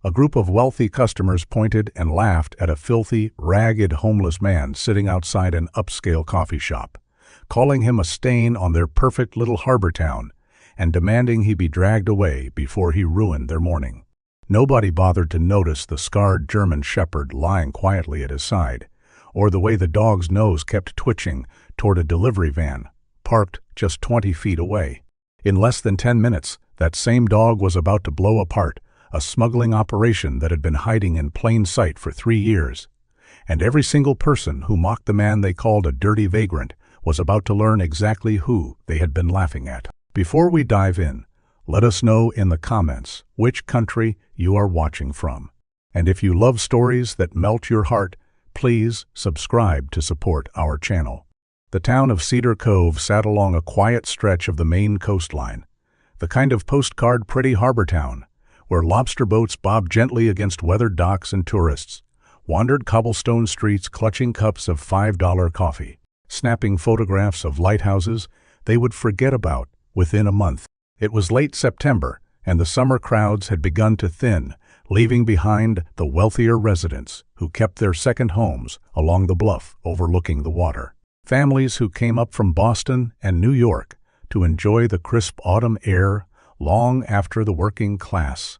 A group of wealthy customers pointed and laughed at a filthy, ragged homeless man sitting outside an upscale coffee shop, calling him a stain on their perfect little harbor town and demanding he be dragged away before he ruined their morning. Nobody bothered to notice the scarred German shepherd lying quietly at his side, or the way the dog's nose kept twitching toward a delivery van, parked just 20 feet away. In less than 10 minutes, that same dog was about to blow apart a smuggling operation that had been hiding in plain sight for 3 years. And every single person who mocked the man they called a dirty vagrant was about to learn exactly who they had been laughing at. Before we dive in, let us know in the comments which country you are watching from. And if you love stories that melt your heart, please subscribe to support our channel. The town of Cedar Cove sat along a quiet stretch of the Maine coastline, the kind of postcard pretty harbor town where lobster boats bobbed gently against weathered docks and tourists wandered cobblestone streets clutching cups of $5 coffee, snapping photographs of lighthouses they would forget about within a month. It was late September, and the summer crowds had begun to thin, leaving behind the wealthier residents who kept their second homes along the bluff overlooking the water. Families who came up from Boston and New York to enjoy the crisp autumn air long after the working class.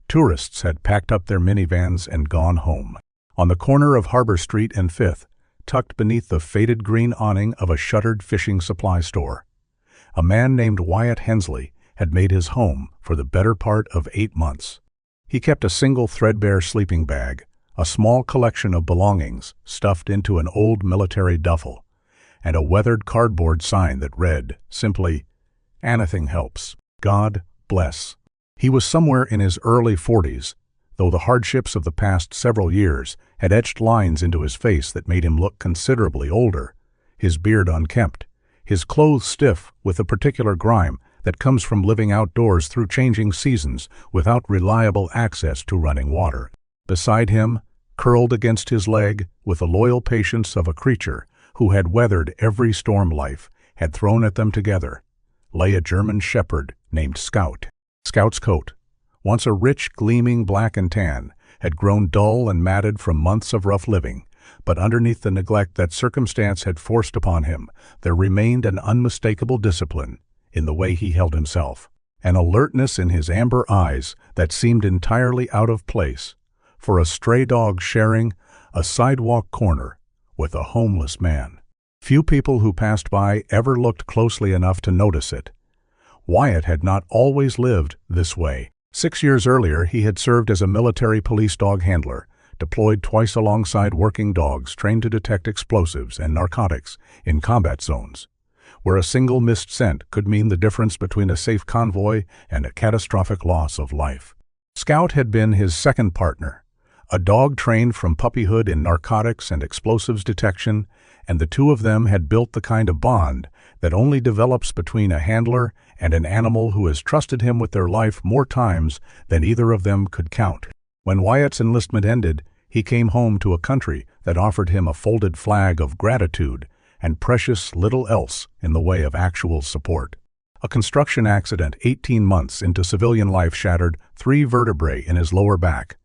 Tourists had packed up their minivans and gone home. On the corner of Harbor Street and Fifth, tucked beneath the faded green awning of a shuttered fishing supply store, a man named Wyatt Hensley had made his home for the better part of 8 months. He kept a single threadbare sleeping bag, a small collection of belongings stuffed into an old military duffel, and a weathered cardboard sign that read, simply, "Anything helps. God bless." He was somewhere in his early 40s, though the hardships of the past several years had etched lines into his face that made him look considerably older, his beard unkempt, his clothes stiff with the particular grime that comes from living outdoors through changing seasons without reliable access to running water. Beside him, curled against his leg with the loyal patience of a creature who had weathered every storm life had thrown at them together, lay a German shepherd named Scout. Scout's coat, once a rich, gleaming black and tan, had grown dull and matted from months of rough living, but underneath the neglect that circumstance had forced upon him, there remained an unmistakable discipline in the way he held himself, an alertness in his amber eyes that seemed entirely out of place for a stray dog sharing a sidewalk corner with a homeless man. Few people who passed by ever looked closely enough to notice it. Wyatt had not always lived this way. 6 years earlier, he had served as a military police dog handler, deployed twice alongside working dogs trained to detect explosives and narcotics in combat zones, where a single missed scent could mean the difference between a safe convoy and a catastrophic loss of life. Scout had been his second partner, a dog trained from puppyhood in narcotics and explosives detection, and the two of them had built the kind of bond that only develops between a handler and an animal who has trusted him with their life more times than either of them could count. When Wyatt's enlistment ended, he came home to a country that offered him a folded flag of gratitude and precious little else in the way of actual support. A construction accident 18 months into civilian life shattered 3 vertebrae in his lower back,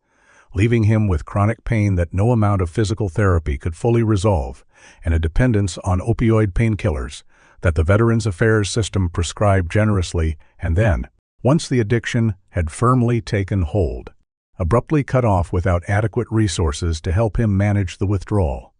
leaving him with chronic pain that no amount of physical therapy could fully resolve, and a dependence on opioid painkillers that the Veterans Affairs system prescribed generously, and then, once the addiction had firmly taken hold, abruptly cut off without adequate resources to help him manage the withdrawal.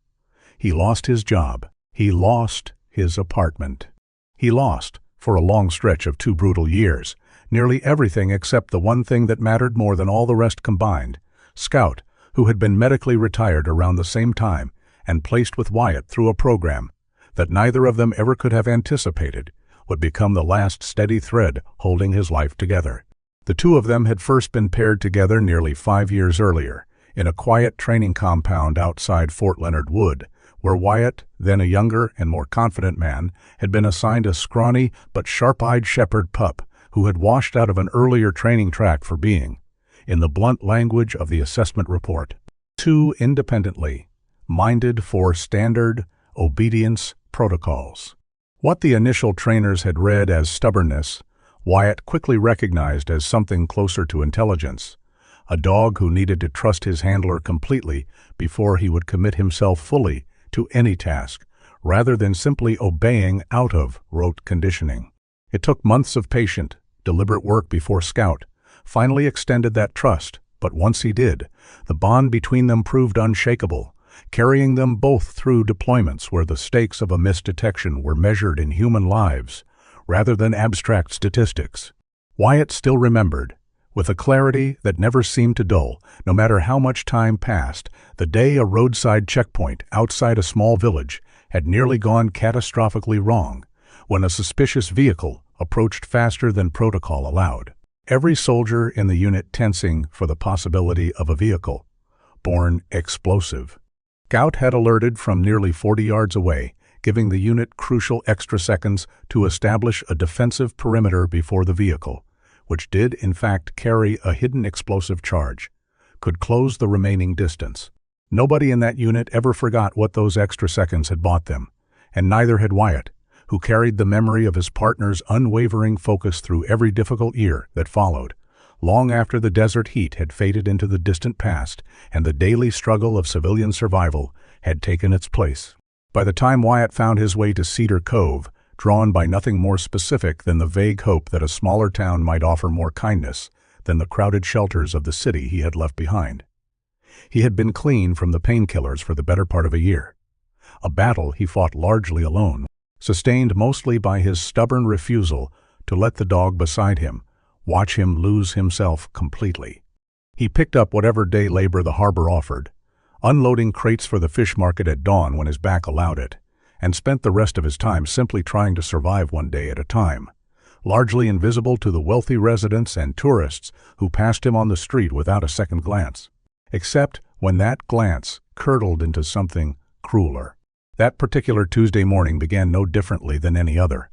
He lost his job. He lost his apartment. He lost, for a long stretch of 2 brutal years, nearly everything except the one thing that mattered more than all the rest combined: Scout, who had been medically retired around the same time and placed with Wyatt through a program that neither of them ever could have anticipated would become the last steady thread holding his life together. The two of them had first been paired together nearly 5 years earlier in a quiet training compound outside Fort Leonard Wood, where Wyatt, then a younger and more confident man, had been assigned a scrawny but sharp-eyed shepherd pup who had washed out of an earlier training track for being, in the blunt language of the assessment report, too independently minded for standard obedience protocols. What the initial trainers had read as stubbornness, Wyatt quickly recognized as something closer to intelligence, a dog who needed to trust his handler completely before he would commit himself fully to any task, rather than simply obeying out of rote conditioning. It took months of patient, deliberate work before Scout finally extended that trust, but once he did, the bond between them proved unshakable, carrying them both through deployments where the stakes of a missed detection were measured in human lives rather than abstract statistics. Wyatt still remembered, with a clarity that never seemed to dull, no matter how much time passed, the day a roadside checkpoint outside a small village had nearly gone catastrophically wrong, when a suspicious vehicle approached faster than protocol allowed. Every soldier in the unit tensing for the possibility of a vehicle-borne explosive. Scout had alerted from nearly 40 yards away, giving the unit crucial extra seconds to establish a defensive perimeter before the vehicle, which did in fact carry a hidden explosive charge, could close the remaining distance. Nobody in that unit ever forgot what those extra seconds had bought them, and neither had Wyatt, who carried the memory of his partner's unwavering focus through every difficult year that followed, long after the desert heat had faded into the distant past and the daily struggle of civilian survival had taken its place. By the time Wyatt found his way to Cedar Cove, drawn by nothing more specific than the vague hope that a smaller town might offer more kindness than the crowded shelters of the city he had left behind. He had been clean from the painkillers for the better part of a year, a battle he fought largely alone, sustained mostly by his stubborn refusal to let the dog beside him watch him lose himself completely. He picked up whatever day labor the harbor offered, unloading crates for the fish market at dawn when his back allowed it, and spent the rest of his time simply trying to survive one day at a time, largely invisible to the wealthy residents and tourists who passed him on the street without a second glance, except when that glance curdled into something crueler. That particular Tuesday morning began no differently than any other.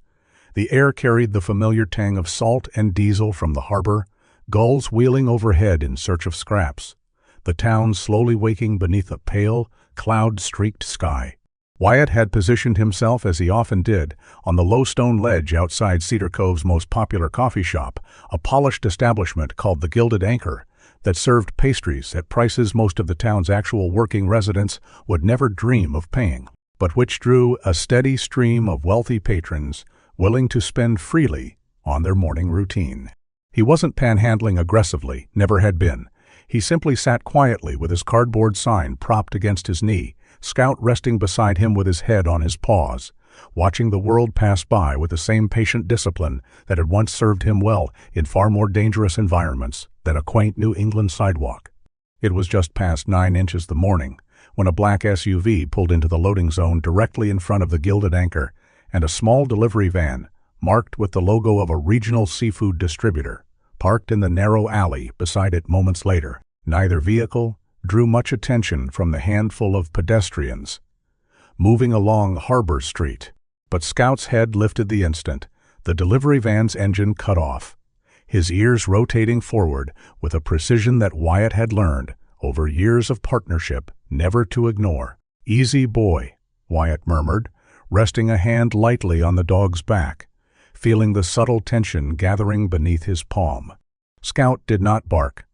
The air carried the familiar tang of salt and diesel from the harbor, gulls wheeling overhead in search of scraps, the town slowly waking beneath a pale, cloud-streaked sky. Wyatt had positioned himself, as he often did, on the low stone ledge outside Cedar Cove's most popular coffee shop, a polished establishment called the Gilded Anchor that served pastries at prices most of the town's actual working residents would never dream of paying, but which drew a steady stream of wealthy patrons willing to spend freely on their morning routine. He wasn't panhandling aggressively, never had been. He simply sat quietly with his cardboard sign propped against his knee, Scout resting beside him with his head on his paws, watching the world pass by with the same patient discipline that had once served him well in far more dangerous environments than a quaint New England sidewalk. It was just past 9 inches the morning when a black SUV pulled into the loading zone directly in front of the Gilded Anchor, and a small delivery van, marked with the logo of a regional seafood distributor, parked in the narrow alley beside it moments later. Neither vehicle drew much attention from the handful of pedestrians moving along Harbor Street, but Scout's head lifted the instant the delivery van's engine cut off, his ears rotating forward with a precision that Wyatt had learned over years of partnership never to ignore. "Easy, boy," Wyatt murmured, resting a hand lightly on the dog's back, feeling the subtle tension gathering beneath his palm. Scout did not bark.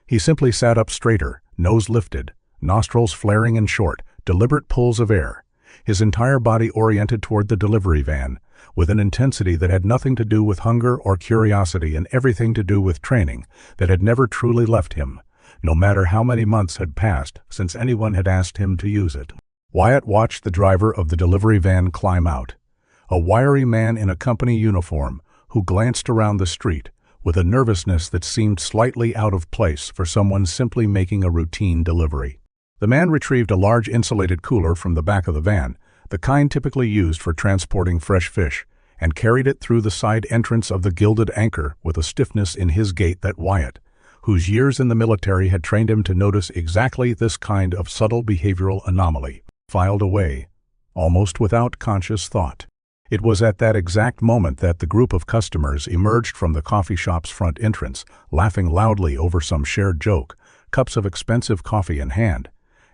He simply sat up straighter, nose lifted, nostrils flaring in short, deliberate pulls of air, his entire body oriented toward the delivery van, with an intensity that had nothing to do with hunger or curiosity and everything to do with training that had never truly left him, no matter how many months had passed since anyone had asked him to use it. Wyatt watched the driver of the delivery van climb out, a wiry man in a company uniform who glanced around the street with a nervousness that seemed slightly out of place for someone simply making a routine delivery. The man retrieved a large insulated cooler from the back of the van, the kind typically used for transporting fresh fish, and carried it through the side entrance of the Gilded Anchor with a stiffness in his gait that Wyatt, whose years in the military had trained him to notice exactly this kind of subtle behavioral anomaly, filed away, almost without conscious thought. It was at that exact moment that the group of customers emerged from the coffee shop's front entrance, laughing loudly over some shared joke, cups of expensive coffee in hand,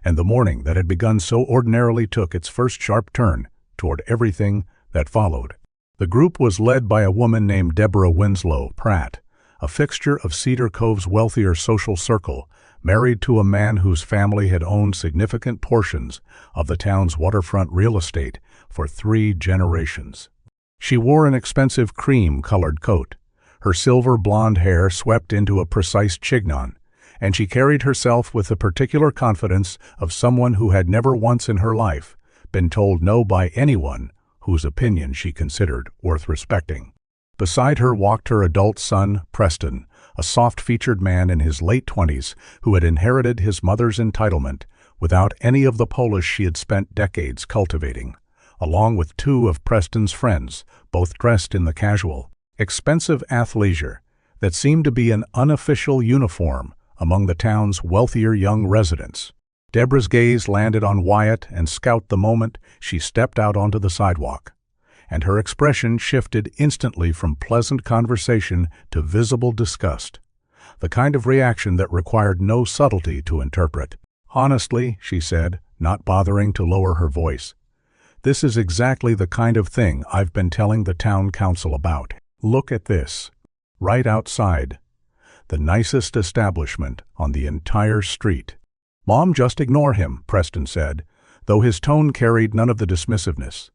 and the morning that had begun so ordinarily took its first sharp turn toward everything that followed. The group was led by a woman named Deborah Winslow Pratt, a fixture of Cedar Cove's wealthier social circle, married to a man whose family had owned significant portions of the town's waterfront real estate for 3 generations. She wore an expensive cream-colored coat, her silver blonde hair swept into a precise chignon, and she carried herself with the particular confidence of someone who had never once in her life been told no by anyone whose opinion she considered worth respecting. Beside her walked her adult son, Preston, a soft-featured man in his late 20s who had inherited his mother's entitlement without any of the polish she had spent decades cultivating, along with 2 of Preston's friends, both dressed in the casual, expensive athleisure that seemed to be an unofficial uniform among the town's wealthier young residents. Deborah's gaze landed on Wyatt and Scout the moment she stepped out onto the sidewalk, and her expression shifted instantly from pleasant conversation to visible disgust, the kind of reaction that required no subtlety to interpret. "Honestly," she said, not bothering to lower her voice, "this is exactly the kind of thing I've been telling the town council about. Look at this. Right outside. The nicest establishment on the entire street." "Mom, just ignore him," Preston said, though his tone carried none of the dismissiveness.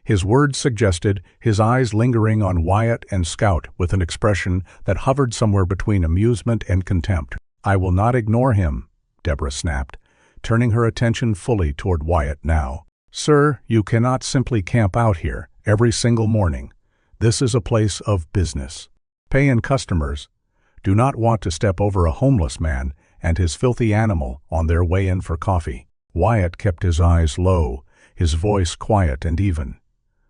His words suggested, his eyes lingering on Wyatt and Scout with an expression that hovered somewhere between amusement and contempt. "I will not ignore him," Deborah snapped, turning her attention fully toward Wyatt now. "Sir, you cannot simply camp out here every single morning. This is a place of business. Paying customers do not want to step over a homeless man and his filthy animal on their way in for coffee." Wyatt kept his eyes low, his voice quiet and even.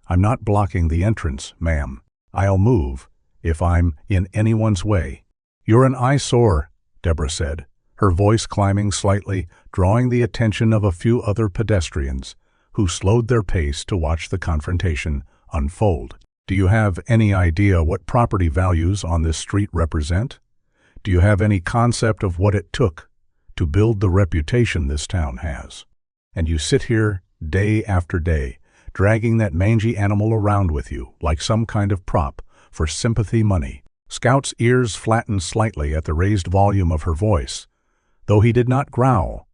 "I'm not blocking the entrance, ma'am. I'll move if I'm in anyone's way." "You're an eyesore," Deborah said, her voice climbing slightly, drawing the attention of a few other pedestrians who slowed their pace to watch the confrontation unfold. "Do you have any idea what property values on this street represent? Do you have any concept of what it took to build the reputation this town has? And you sit here day after day, dragging that mangy animal around with you like some kind of prop for sympathy money." Scout's ears flattened slightly at the raised volume of her voice, though he did not growl,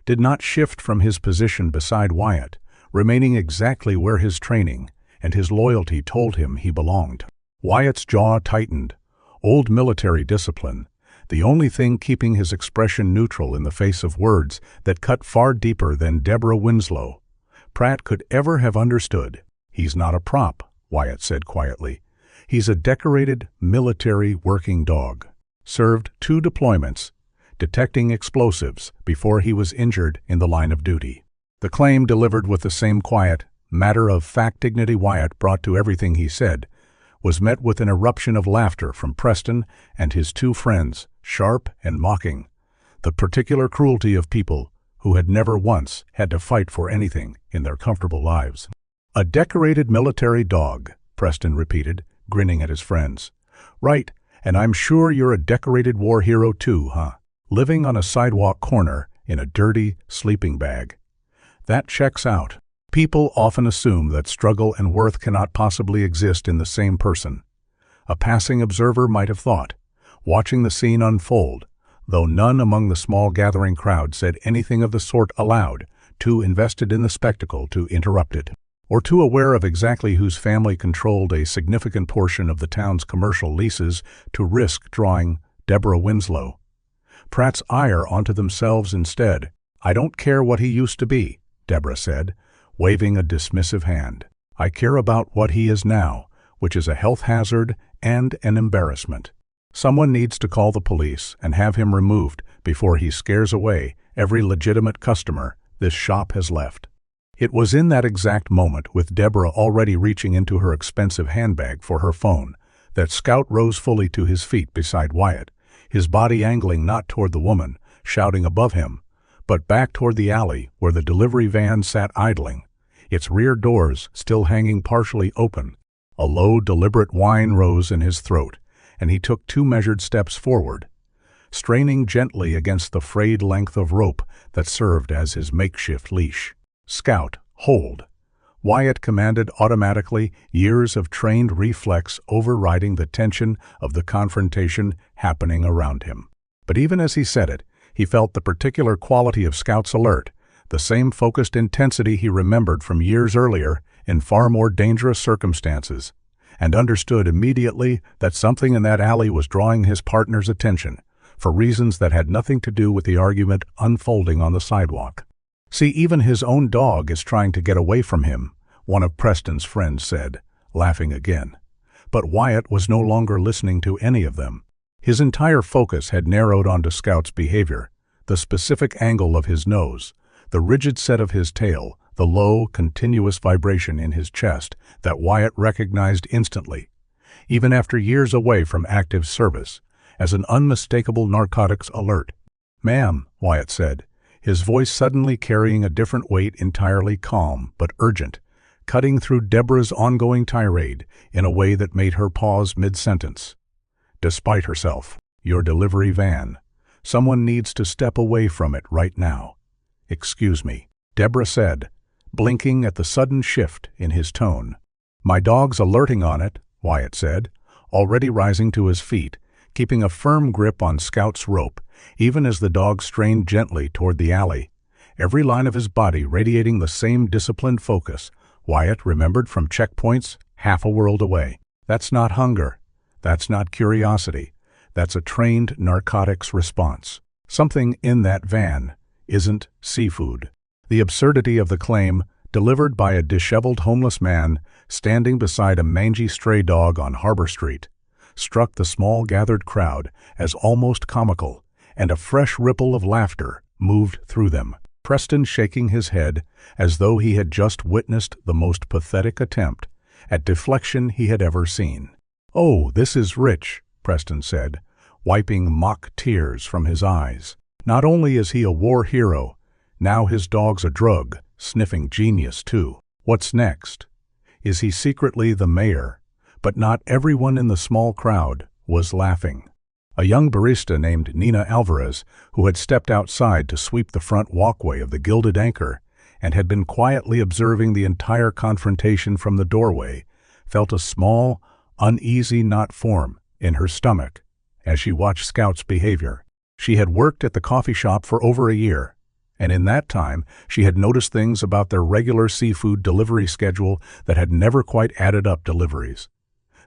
did not shift from his position beside Wyatt, remaining exactly where his training and his loyalty told him he belonged. Wyatt's jaw tightened. Old military discipline, the only thing keeping his expression neutral in the face of words that cut far deeper than Deborah Winslow Pratt could ever have understood. "He's not a prop," Wyatt said quietly. "He's a decorated military working dog. Served 2 deployments, detecting explosives before he was injured in the line of duty." The claim, delivered with the same quiet, matter-of-fact dignity Wyatt brought to everything he said, was met with an eruption of laughter from Preston and his 2 friends, sharp and mocking, the particular cruelty of people who had never once had to fight for anything in their comfortable lives. "A decorated military dog," Preston repeated, grinning at his friends. "Right, and I'm sure you're a decorated war hero too, huh? Living on a sidewalk corner in a dirty sleeping bag. That checks out." People often assume that struggle and worth cannot possibly exist in the same person. A passing observer might have thought, watching the scene unfold, though none among the small gathering crowd said anything of the sort aloud, too invested in the spectacle to interrupt it, or too aware of exactly whose family controlled a significant portion of the town's commercial leases to risk drawing Deborah Winslow Pratt's ire onto themselves instead. "I don't care what he used to be," Deborah said, waving a dismissive hand. "I care about what he is now, which is a health hazard and an embarrassment. Someone needs to call the police and have him removed before he scares away every legitimate customer this shop has left." It was in that exact moment, with Deborah already reaching into her expensive handbag for her phone, that Scout rose fully to his feet beside Wyatt, his body angling not toward the woman, shouting above him, but back toward the alley where the delivery van sat idling, its rear doors still hanging partially open. A low, deliberate whine rose in his throat, and he took 2 measured steps forward, straining gently against the frayed length of rope that served as his makeshift leash. "Scout, hold!" Wyatt commanded automatically, years of trained reflex overriding the tension of the confrontation happening around him. But even as he said it, he felt the particular quality of Scout's alert, the same focused intensity he remembered from years earlier in far more dangerous circumstances, and understood immediately that something in that alley was drawing his partner's attention, for reasons that had nothing to do with the argument unfolding on the sidewalk. "See, even his own dog is trying to get away from him," one of Preston's friends said, laughing again. But Wyatt was no longer listening to any of them. His entire focus had narrowed onto Scout's behavior, the specific angle of his nose, the rigid set of his tail, the low, continuous vibration in his chest that Wyatt recognized instantly, even after years away from active service, as an unmistakable narcotics alert. "Ma'am," Wyatt said, his voice suddenly carrying a different weight, entirely calm but urgent, cutting through Deborah's ongoing tirade in a way that made her pause mid-sentence. Despite herself, "Your delivery van. Someone needs to step away from it right now." "Excuse me," Deborah said, blinking at the sudden shift in his tone. "My dog's alerting on it," Wyatt said, already rising to his feet, keeping a firm grip on Scout's rope, even as the dog strained gently toward the alley, every line of his body radiating the same disciplined focus Wyatt remembered from checkpoints half a world away. "That's not hunger. That's not curiosity. That's a trained narcotics response. Something in that van isn't seafood." The absurdity of the claim, delivered by a disheveled homeless man standing beside a mangy stray dog on Harbor Street, struck the small gathered crowd as almost comical, and a fresh ripple of laughter moved through them. Preston shaking his head as though he had just witnessed the most pathetic attempt at deflection he had ever seen. "Oh, this is rich," Preston said, wiping mock tears from his eyes. "Not only is he a war hero, now his dog's a drug-sniffing genius too. What's next? Is he secretly the mayor?" But not everyone in the small crowd was laughing. A young barista named Nina Alvarez, who had stepped outside to sweep the front walkway of the Gilded Anchor and had been quietly observing the entire confrontation from the doorway, felt a small, uneasy knot form in her stomach as she watched Scout's behavior. She had worked at the coffee shop for over a year, and in that time she had noticed things about their regular seafood delivery schedule that had never quite added up: deliveries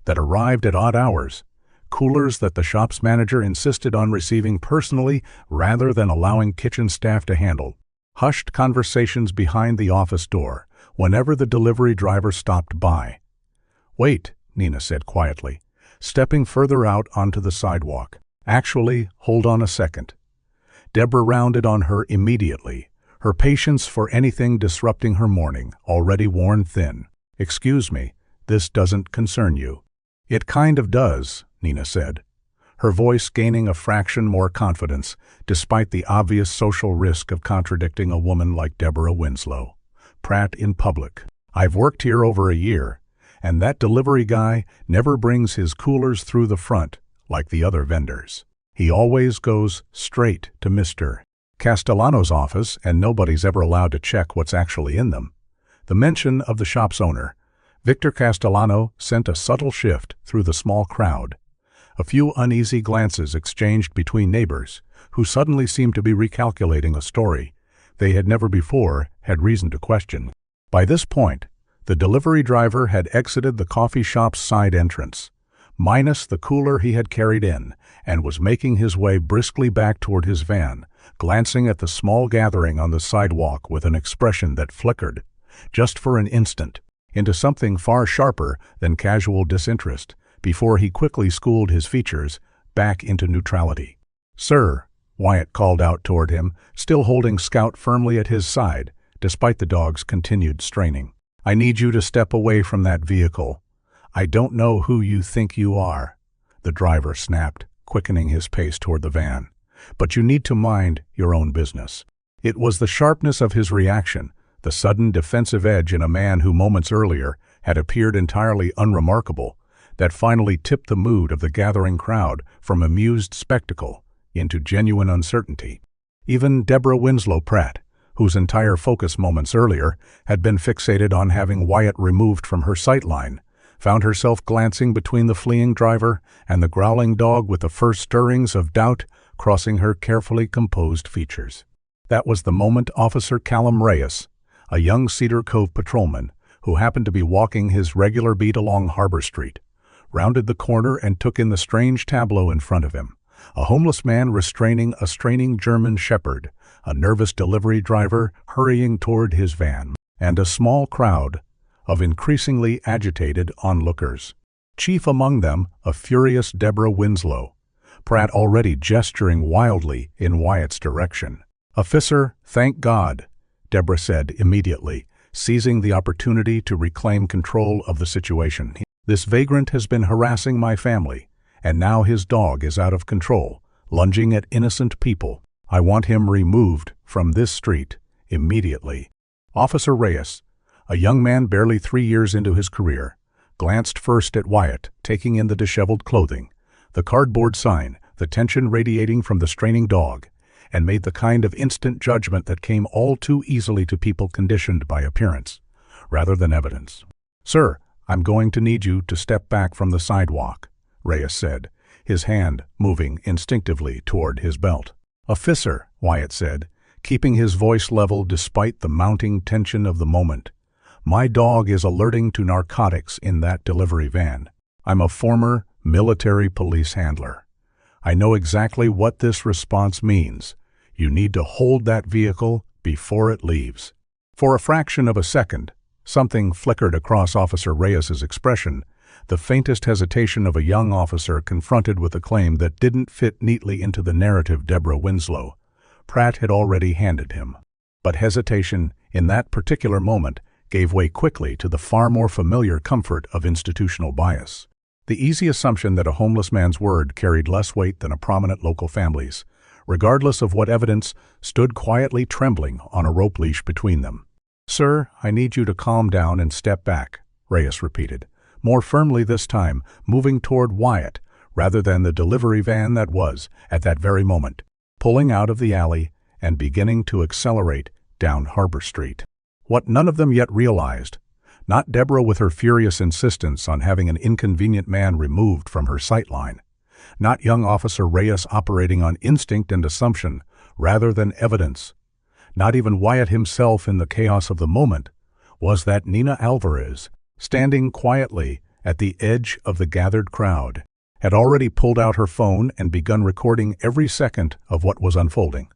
that arrived at odd hours, coolers that the shop's manager insisted on receiving personally rather than allowing kitchen staff to handle, hushed conversations behind the office door whenever the delivery driver stopped by. "Wait," Nina said quietly, stepping further out onto the sidewalk. "Actually, hold on a second." Deborah rounded on her immediately, her patience for anything disrupting her morning already worn thin. "Excuse me, this doesn't concern you." "It kind of does," Nina said, her voice gaining a fraction more confidence, despite the obvious social risk of contradicting a woman like Deborah Winslow. "Pratt in public. I've worked here over a year, and that delivery guy never brings his coolers through the front like the other vendors. He always goes straight to Mr. Castellano's office, and nobody's ever allowed to check what's actually in them." The mention of the shop's owner, Victor Castellano, sent a subtle shift through the small crowd. A few uneasy glances exchanged between neighbors, who suddenly seemed to be recalculating a story they had never before had reason to question. By this point, the delivery driver had exited the coffee shop's side entrance, minus the cooler he had carried in, and was making his way briskly back toward his van, glancing at the small gathering on the sidewalk with an expression that flickered, just for an instant, into something far sharper than casual disinterest, before he quickly schooled his features back into neutrality. "Sir," Wyatt called out toward him, still holding Scout firmly at his side, despite the dog's continued straining. "I need you to step away from that vehicle. I don't know who you think you are," the driver snapped, quickening his pace toward the van. "But you need to mind your own business." It was the sharpness of his reaction, the sudden defensive edge in a man who moments earlier had appeared entirely unremarkable, that finally tipped the mood of the gathering crowd from amused spectacle into genuine uncertainty. Even Deborah Winslow Pratt, whose entire focus moments earlier had been fixated on having Wyatt removed from her sightline, found herself glancing between the fleeing driver and the growling dog with the first stirrings of doubt crossing her carefully composed features. That was the moment Officer Callum Reyes, a young Cedar Cove patrolman who happened to be walking his regular beat along Harbor Street, rounded the corner and took in the strange tableau in front of him. A homeless man restraining a straining German shepherd, a nervous delivery driver hurrying toward his van, and a small crowd of increasingly agitated onlookers. Chief among them, a furious Deborah Winslow, Pratt already gesturing wildly in Wyatt's direction. "Officer, thank God," Deborah said immediately, seizing the opportunity to reclaim control of the situation. "This vagrant has been harassing my family, and now his dog is out of control, lunging at innocent people. I want him removed from this street immediately." Officer Reyes, a young man barely 3 years into his career, glanced first at Wyatt, taking in the disheveled clothing, the cardboard sign, the tension radiating from the straining dog, and made the kind of instant judgment that came all too easily to people conditioned by appearance, rather than evidence. "Sir, I'm going to need you to step back from the sidewalk," Reyes said, his hand moving instinctively toward his belt. "Officer," Wyatt said, keeping his voice level despite the mounting tension of the moment, "my dog is alerting to narcotics in that delivery van. I'm a former military police handler. I know exactly what this response means. You need to hold that vehicle before it leaves." For a fraction of a second, something flickered across Officer Reyes's expression, the faintest hesitation of a young officer confronted with a claim that didn't fit neatly into the narrative Deborah Winslow, Pratt had already handed him. But hesitation, in that particular moment, gave way quickly to the far more familiar comfort of institutional bias. The easy assumption that a homeless man's word carried less weight than a prominent local family's, regardless of what evidence, stood quietly trembling on a rope leash between them. "Sir, I need you to calm down and step back," Reyes repeated, more firmly this time, moving toward Wyatt rather than the delivery van that was, at that very moment, pulling out of the alley and beginning to accelerate down Harbor Street. What none of them yet realized, not Deborah with her furious insistence on having an inconvenient man removed from her sightline, not young Officer Reyes operating on instinct and assumption rather than evidence, not even Wyatt himself in the chaos of the moment, was that Nina Alvarez, standing quietly at the edge of the gathered crowd, had already pulled out her phone and begun recording every second of what was unfolding.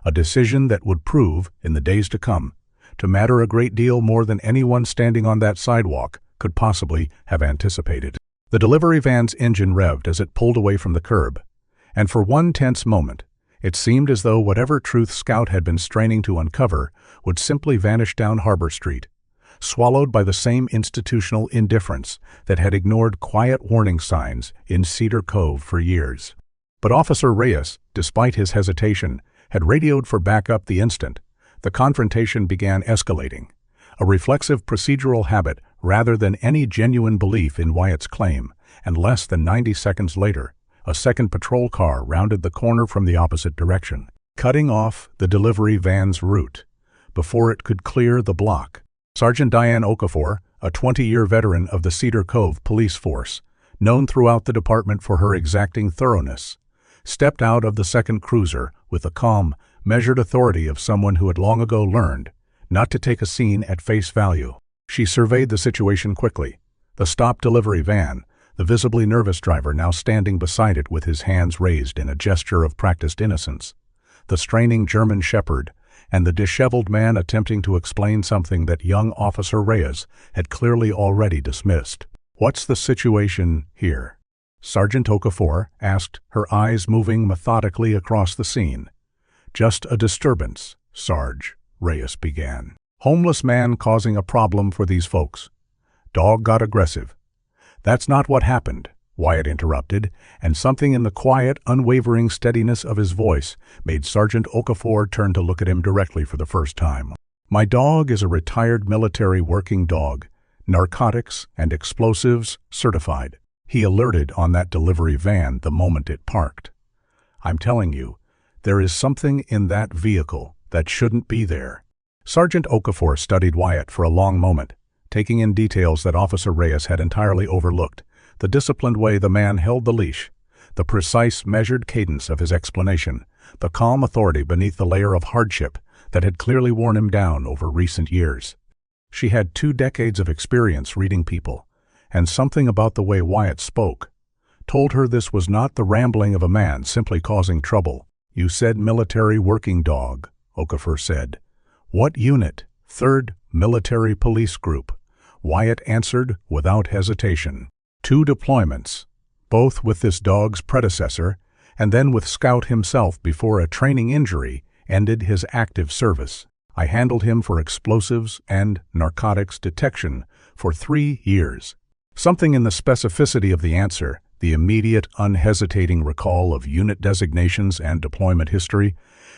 A decision that would prove, in the days to come, to matter a great deal more than anyone standing on that sidewalk could possibly have anticipated. The delivery van's engine revved as it pulled away from the curb, and for one tense moment, it seemed as though whatever truth Scout had been straining to uncover would simply vanish down Harbor Street, swallowed by the same institutional indifference that had ignored quiet warning signs in Cedar Cove for years. But Officer Reyes, despite his hesitation, had radioed for backup the instant the confrontation began escalating, a reflexive procedural habit rather than any genuine belief in Wyatt's claim, and less than 90 seconds later, a second patrol car rounded the corner from the opposite direction, cutting off the delivery van's route before it could clear the block. Sergeant Diane Okafor, a 20-year veteran of the Cedar Cove police force, known throughout the department for her exacting thoroughness, stepped out of the second cruiser with the calm, measured authority of someone who had long ago learned not to take a scene at face value. She surveyed the situation quickly, the stopped delivery van, the visibly nervous driver now standing beside it with his hands raised in a gesture of practiced innocence, the straining German shepherd, and the disheveled man attempting to explain something that young Officer Reyes had clearly already dismissed. "What's the situation here?" Sergeant Okafor asked, her eyes moving methodically across the scene. "Just a disturbance, Sarge," Reyes began. "Homeless man causing a problem for these folks. Dog got aggressive." "That's not what happened," Wyatt interrupted, and something in the quiet, unwavering steadiness of his voice made Sergeant Okafor turn to look at him directly for the first time. "My dog is a retired military working dog, narcotics and explosives certified. He alerted on that delivery van the moment it parked. I'm telling you, there is something in that vehicle that shouldn't be there. Sergeant Okafor studied Wyatt for a long moment, taking in details that Officer Reyes had entirely overlooked: the disciplined way the man held the leash, the precise, measured cadence of his explanation, the calm authority beneath the layer of hardship that had clearly worn him down over recent years. She had 2 decades of experience reading people, and something about the way Wyatt spoke told her this was not the rambling of a man simply causing trouble. "You said military working dog," Okafor said. "What unit?" "3rd Military Police Group," Wyatt answered without hesitation. 2 deployments, both with this dog's predecessor, and then with Scout himself before a training injury ended his active service. I handled him for explosives and narcotics detection for 3 years. Something in the specificity of the answer, the immediate, unhesitating recall of unit designations and deployment history,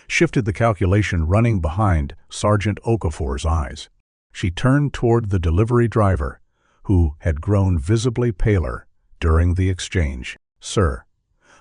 shifted the calculation running behind Sergeant Okafor's eyes. She turned toward the delivery driver, who had grown visibly paler during the exchange. "Sir,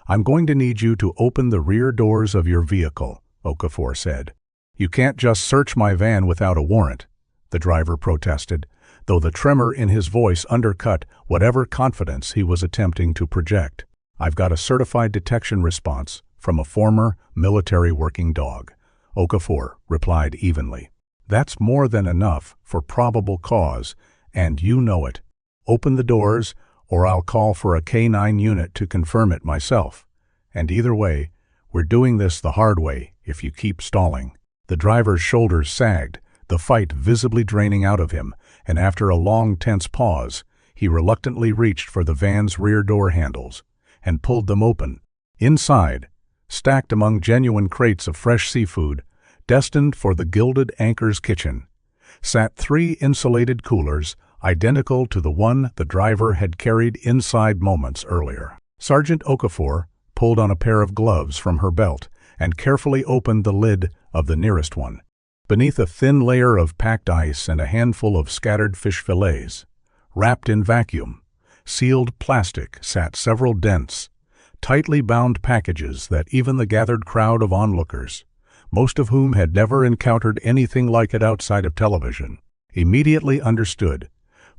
I'm going to need you to open the rear doors of your vehicle," Okafor said. "You can't just search my van without a warrant," the driver protested, though the tremor in his voice undercut whatever confidence he was attempting to project. "I've got a certified detection response from a former military working dog," Okafor replied evenly. "That's more than enough for probable cause, and you know it. Open the doors, or I'll call for a K9 unit to confirm it myself. And either way, we're doing this the hard way if you keep stalling." The driver's shoulders sagged, the fight visibly draining out of him, and after a long, tense pause, he reluctantly reached for the van's rear door handles and pulled them open. Inside, stacked among genuine crates of fresh seafood, destined for the Gilded Anchor's kitchen, sat 3 insulated coolers identical to the one the driver had carried inside moments earlier. Sergeant Okafor pulled on a pair of gloves from her belt and carefully opened the lid of the nearest one. Beneath a thin layer of packed ice and a handful of scattered fish fillets, wrapped in vacuum, sealed plastic, sat several dense, tightly bound packages that even the gathered crowd of onlookers, most of whom had never encountered anything like it outside of television, immediately understood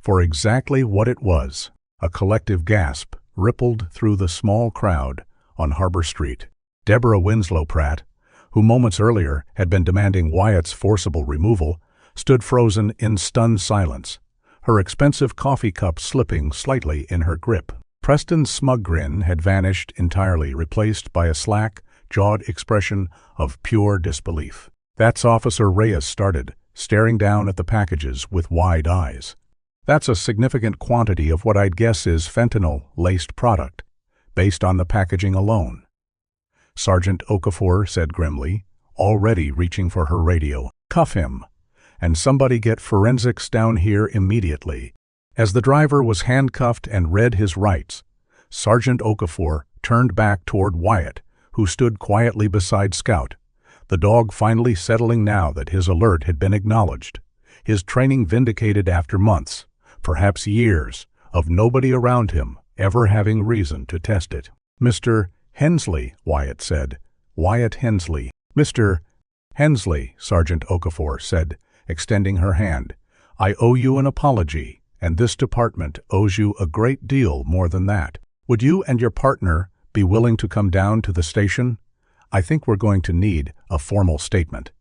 for exactly what it was. A collective gasp rippled through the small crowd on Harbor Street. Deborah Winslow Pratt, who moments earlier had been demanding Wyatt's forcible removal, stood frozen in stunned silence, her expensive coffee cup slipping slightly in her grip. Preston's smug grin had vanished entirely, replaced by a slack-jawed expression of pure disbelief. "That's Officer Reyes," started, staring down at the packages with wide eyes. "That's a significant quantity of what I'd guess is fentanyl-laced product, based on the packaging alone," Sergeant Okafor said grimly, already reaching for her radio. "Cuff him, and somebody get forensics down here immediately." As the driver was handcuffed and read his rights, Sergeant Okafor turned back toward Wyatt, who stood quietly beside Scout, the dog finally settling now that his alert had been acknowledged, his training vindicated after months, perhaps years, of nobody around him ever having reason to test it. "Mr. Hensley," Wyatt said. "Wyatt Hensley." "Mr. Hensley," Sergeant Okafor said, extending her hand. "I owe you an apology, and this department owes you a great deal more than that. Would you and your partner be willing to come down to the station? I think we're going to need a formal statement,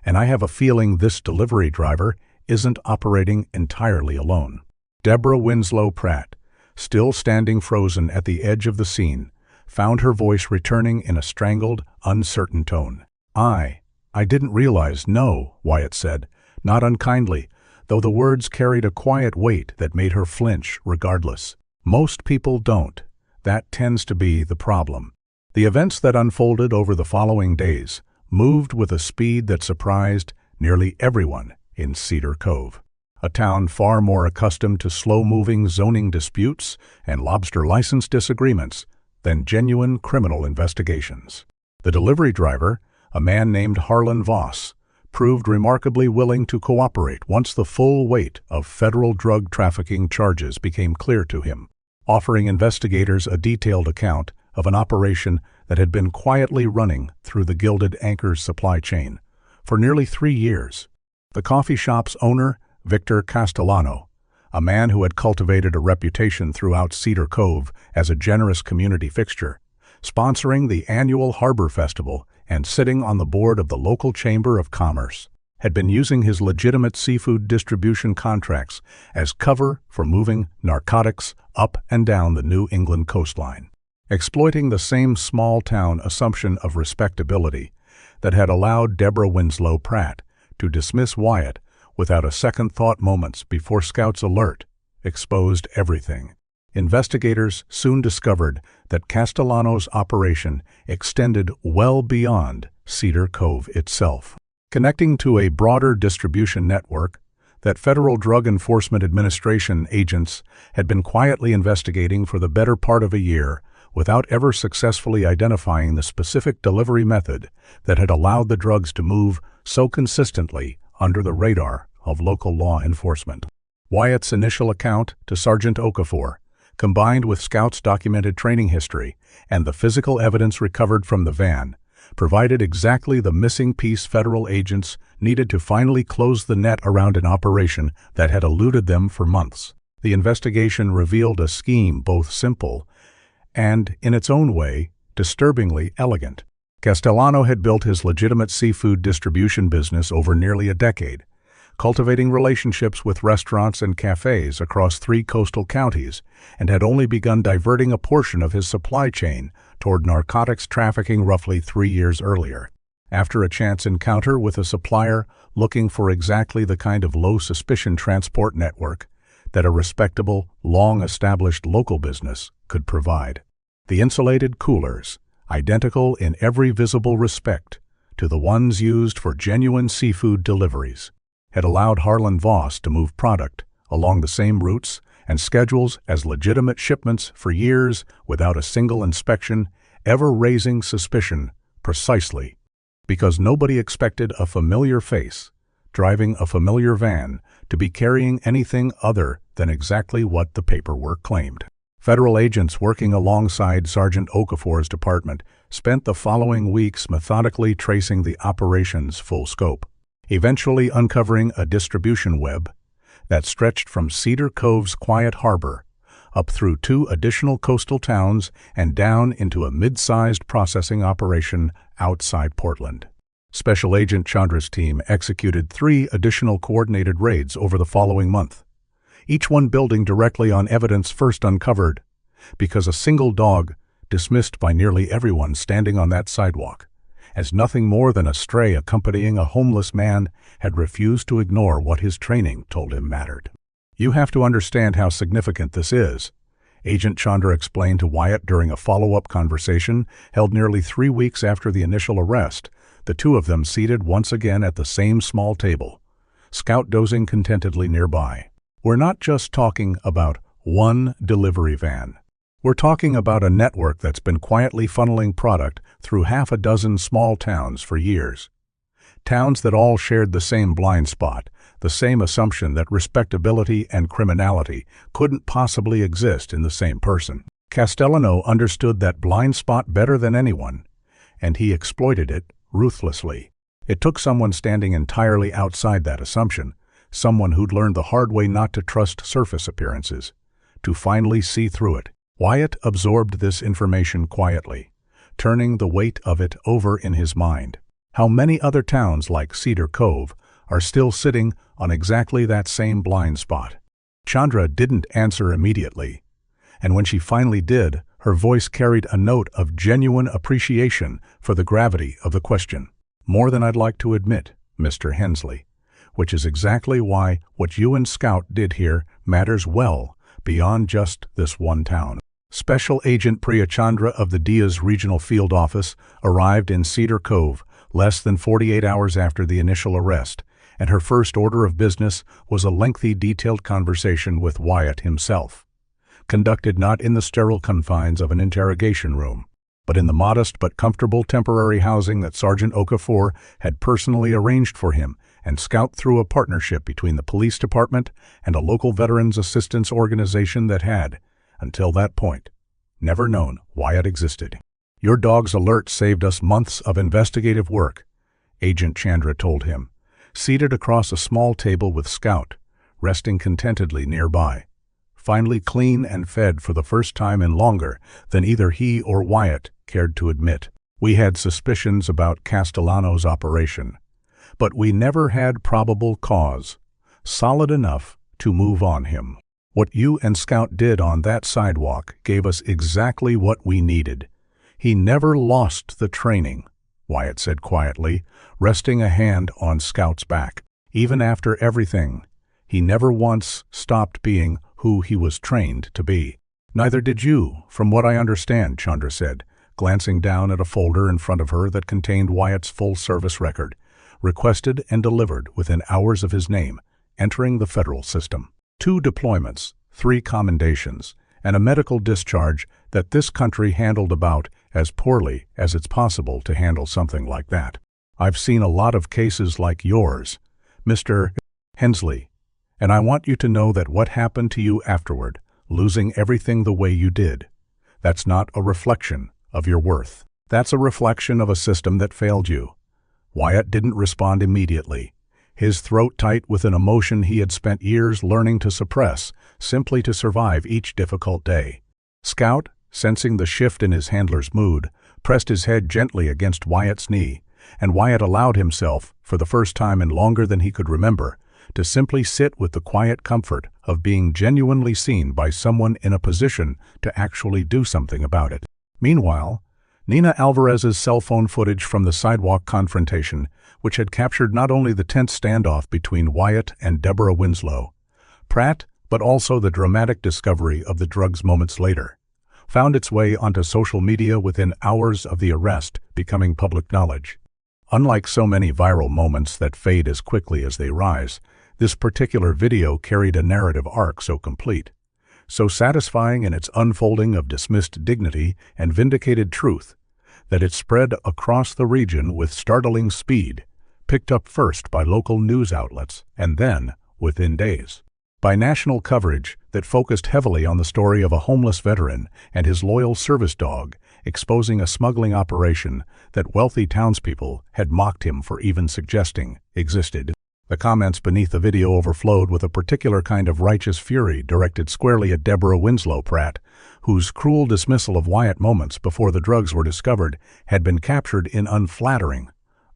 and I have a feeling this delivery driver isn't operating entirely alone." Deborah Winslow Pratt, still standing frozen at the edge of the scene, found her voice returning in a strangled, uncertain tone. I didn't realize." "No," Wyatt said, not unkindly, though the words carried a quiet weight that made her flinch regardless. "Most people don't. That tends to be the problem." The events that unfolded over the following days moved with a speed that surprised nearly everyone in Cedar Cove, a town far more accustomed to slow-moving zoning disputes and lobster license disagreements than genuine criminal investigations. The delivery driver, a man named Harlan Voss, proved remarkably willing to cooperate once the full weight of federal drug trafficking charges became clear to him, offering investigators a detailed account of an operation that had been quietly running through the Gilded Anchor's supply chain for nearly 3 years. The coffee shop's owner, Victor Castellano, a man who had cultivated a reputation throughout Cedar Cove as a generous community fixture, sponsoring the annual Harbor Festival and sitting on the board of the local Chamber of Commerce, had been using his legitimate seafood distribution contracts as cover for moving narcotics up and down the New England coastline, exploiting the same small-town assumption of respectability that had allowed Deborah Winslow Pratt to dismiss Wyatt without a second thought moments before Scout's alert exposed everything. Investigators soon discovered that Castellano's operation extended well beyond Cedar Cove itself, connecting to a broader distribution network that Federal Drug Enforcement Administration agents had been quietly investigating for the better part of a year without ever successfully identifying the specific delivery method that had allowed the drugs to move so consistently under the radar of local law enforcement. Wyatt's initial account to Sergeant Okafor, combined with Scout's documented training history and the physical evidence recovered from the van, provided exactly the missing piece federal agents needed to finally close the net around an operation that had eluded them for months. The investigation revealed a scheme both simple and, in its own way, disturbingly elegant. Castellano had built his legitimate seafood distribution business over nearly a decade, cultivating relationships with restaurants and cafes across 3 coastal counties, and had only begun diverting a portion of his supply chain toward narcotics trafficking roughly 3 years earlier. After a chance encounter with a supplier looking for exactly the kind of low-suspicion transport network that a respectable, long-established local business could provide. The insulated coolers, identical in every visible respect to the ones used for genuine seafood deliveries, had allowed Harlan Voss to move product along the same routes and schedules as legitimate shipments for years without a single inspection ever raising suspicion, precisely because nobody expected a familiar face driving a familiar van to be carrying anything other than exactly what the paperwork claimed. Federal agents working alongside Sergeant Okafor's department spent the following weeks methodically tracing the operation's full scope, eventually uncovering a distribution web that stretched from Cedar Cove's quiet harbor up through 2 additional coastal towns and down into a mid-sized processing operation outside Portland. Special Agent Chandra's team executed 3 additional coordinated raids over the following month, each one building directly on evidence first uncovered because a single dog, dismissed by nearly everyone standing on that sidewalk as nothing more than a stray accompanying a homeless man, had refused to ignore what his training told him mattered. "You have to understand how significant this is," Agent Chandra explained to Wyatt during a follow-up conversation held nearly 3 weeks after the initial arrest, the 2 of them seated once again at the same small table, Scout dozing contentedly nearby. "We're not just talking about one delivery van. We're talking about a network that's been quietly funneling product through half a dozen small towns for years. Towns that all shared the same blind spot, the same assumption that respectability and criminality couldn't possibly exist in the same person. Castellano understood that blind spot better than anyone, and he exploited it ruthlessly. It took someone standing entirely outside that assumption, someone who'd learned the hard way not to trust surface appearances, to finally see through it. Wyatt absorbed this information quietly, turning the weight of it over in his mind. How many other towns like Cedar Cove are still sitting on exactly that same blind spot? Chandra didn't answer immediately, and when she finally did, her voice carried a note of genuine appreciation for the gravity of the question. "More than I'd like to admit, Mr. Hensley, which is exactly why what you and Scout did here matters well beyond just this one town." Special Agent Priya Chandra of the DIA's Regional Field Office arrived in Cedar Cove less than 48 hours after the initial arrest, and her first order of business was a lengthy, detailed conversation with Wyatt himself, conducted not in the sterile confines of an interrogation room, but in the modest but comfortable temporary housing that Sergeant Okafor had personally arranged for him and Scout through a partnership between the police department and a local veterans assistance organization that had, until that point, never known Wyatt existed. "Your dog's alert saved us months of investigative work," Agent Chandra told him, seated across a small table with Scout, resting contentedly nearby. Finally clean and fed for the first time in longer than either he or Wyatt cared to admit. We had suspicions about Castellano's operation, but we never had probable cause, solid enough to move on him. What you and Scout did on that sidewalk gave us exactly what we needed. He never lost the training, Wyatt said quietly, resting a hand on Scout's back. Even after everything, he never once stopped being who he was trained to be. Neither did you, from what I understand, Chandra said, glancing down at a folder in front of her that contained Wyatt's full service record, requested and delivered within hours of his name, entering the federal system. 2 deployments, 3 commendations, and a medical discharge that this country handled about as poorly as it's possible to handle something like that. I've seen a lot of cases like yours, Mr. Hensley, and I want you to know that what happened to you afterward, losing everything the way you did, that's not a reflection of your worth. That's a reflection of a system that failed you. Wyatt didn't respond immediately, his throat tight with an emotion he had spent years learning to suppress, simply to survive each difficult day. Scout, sensing the shift in his handler's mood, pressed his head gently against Wyatt's knee, and Wyatt allowed himself, for the first time in longer than he could remember, to simply sit with the quiet comfort of being genuinely seen by someone in a position to actually do something about it. Meanwhile, Nina Alvarez's cell phone footage from the sidewalk confrontation, which had captured not only the tense standoff between Wyatt and Deborah Winslow, Pratt, but also the dramatic discovery of the drugs moments later, found its way onto social media within hours of the arrest becoming public knowledge. Unlike so many viral moments that fade as quickly as they rise, this particular video carried a narrative arc so complete, so satisfying in its unfolding of dismissed dignity and vindicated truth, that it spread across the region with startling speed, picked up first by local news outlets, and then, within days, by national coverage that focused heavily on the story of a homeless veteran and his loyal service dog, exposing a smuggling operation that wealthy townspeople had mocked him for even suggesting existed. The comments beneath the video overflowed with a particular kind of righteous fury directed squarely at Deborah Winslow Pratt, whose cruel dismissal of Wyatt moments before the drugs were discovered had been captured in unflattering,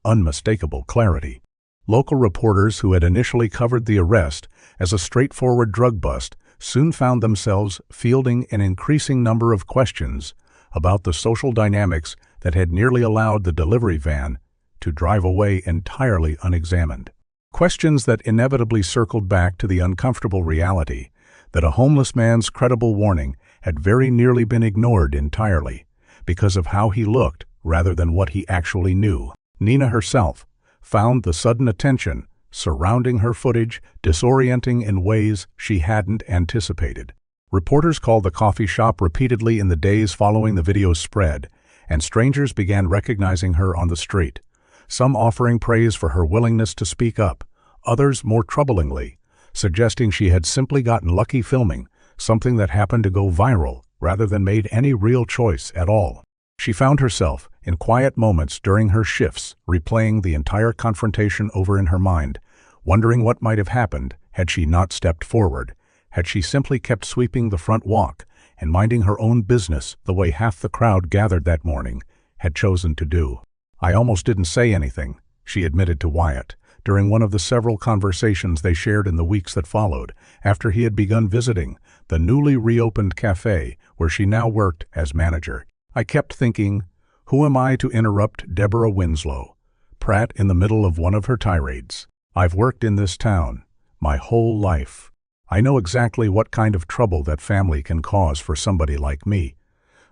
unmistakable clarity. Local reporters who had initially covered the arrest as a straightforward drug bust soon found themselves fielding an increasing number of questions about the social dynamics that had nearly allowed the delivery van to drive away entirely unexamined. Questions that inevitably circled back to the uncomfortable reality that a homeless man's credible warning had very nearly been ignored entirely because of how he looked rather than what he actually knew. Nina herself found the sudden attention surrounding her footage disorienting in ways she hadn't anticipated. Reporters called the coffee shop repeatedly in the days following the video's spread, and strangers began recognizing her on the street, some offering praise for her willingness to speak up, others, more troublingly, suggesting she had simply gotten lucky filming something that happened to go viral rather than made any real choice at all. She found herself, in quiet moments during her shifts, replaying the entire confrontation over in her mind, wondering what might have happened had she not stepped forward, had she simply kept sweeping the front walk and minding her own business the way half the crowd gathered that morning had chosen to do. "I almost didn't say anything," she admitted to Wyatt, during one of the several conversations they shared in the weeks that followed, after he had begun visiting the newly reopened cafe where she now worked as manager. "I kept thinking, who am I to interrupt Deborah Winslow?" Pratt in the middle of one of her tirades. "I've worked in this town my whole life. I know exactly what kind of trouble that family can cause for somebody like me.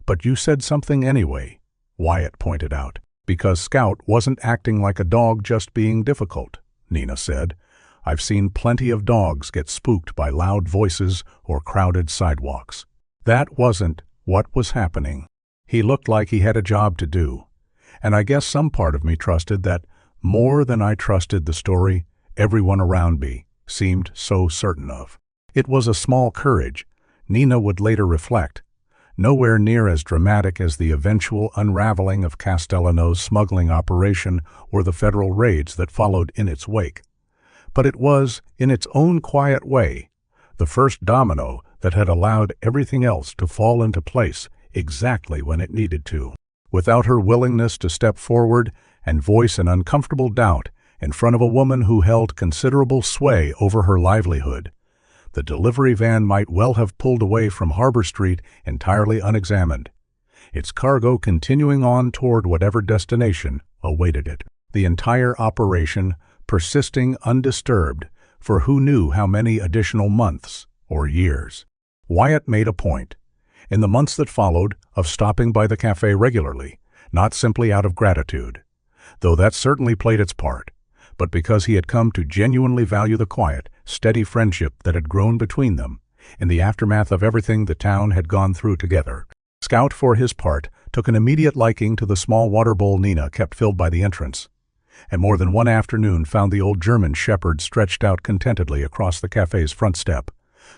But you said something anyway," Wyatt pointed out. "Because Scout wasn't acting like a dog just being difficult," Nina said. "I've seen plenty of dogs get spooked by loud voices or crowded sidewalks. That wasn't what was happening. He looked like he had a job to do. And I guess some part of me trusted that more than I trusted the story everyone around me seemed so certain of." It was a small courage, Nina would later reflect, nowhere near as dramatic as the eventual unraveling of Castellano's smuggling operation or the federal raids that followed in its wake. But it was, in its own quiet way, the first domino that had allowed everything else to fall into place exactly when it needed to. Without her willingness to step forward and voice an uncomfortable doubt in front of a woman who held considerable sway over her livelihood, the delivery van might well have pulled away from Harbor Street entirely unexamined, its cargo continuing on toward whatever destination awaited it. The entire operation persisting undisturbed for who knew how many additional months or years. Wyatt made a point, in the months that followed, of stopping by the cafe regularly, not simply out of gratitude, though that certainly played its part, but because he had come to genuinely value the quiet, steady friendship that had grown between them in the aftermath of everything the town had gone through together. Scout, for his part, took an immediate liking to the small water bowl Nina kept filled by the entrance, and more than one afternoon found the old German shepherd stretched out contentedly across the cafe's front step,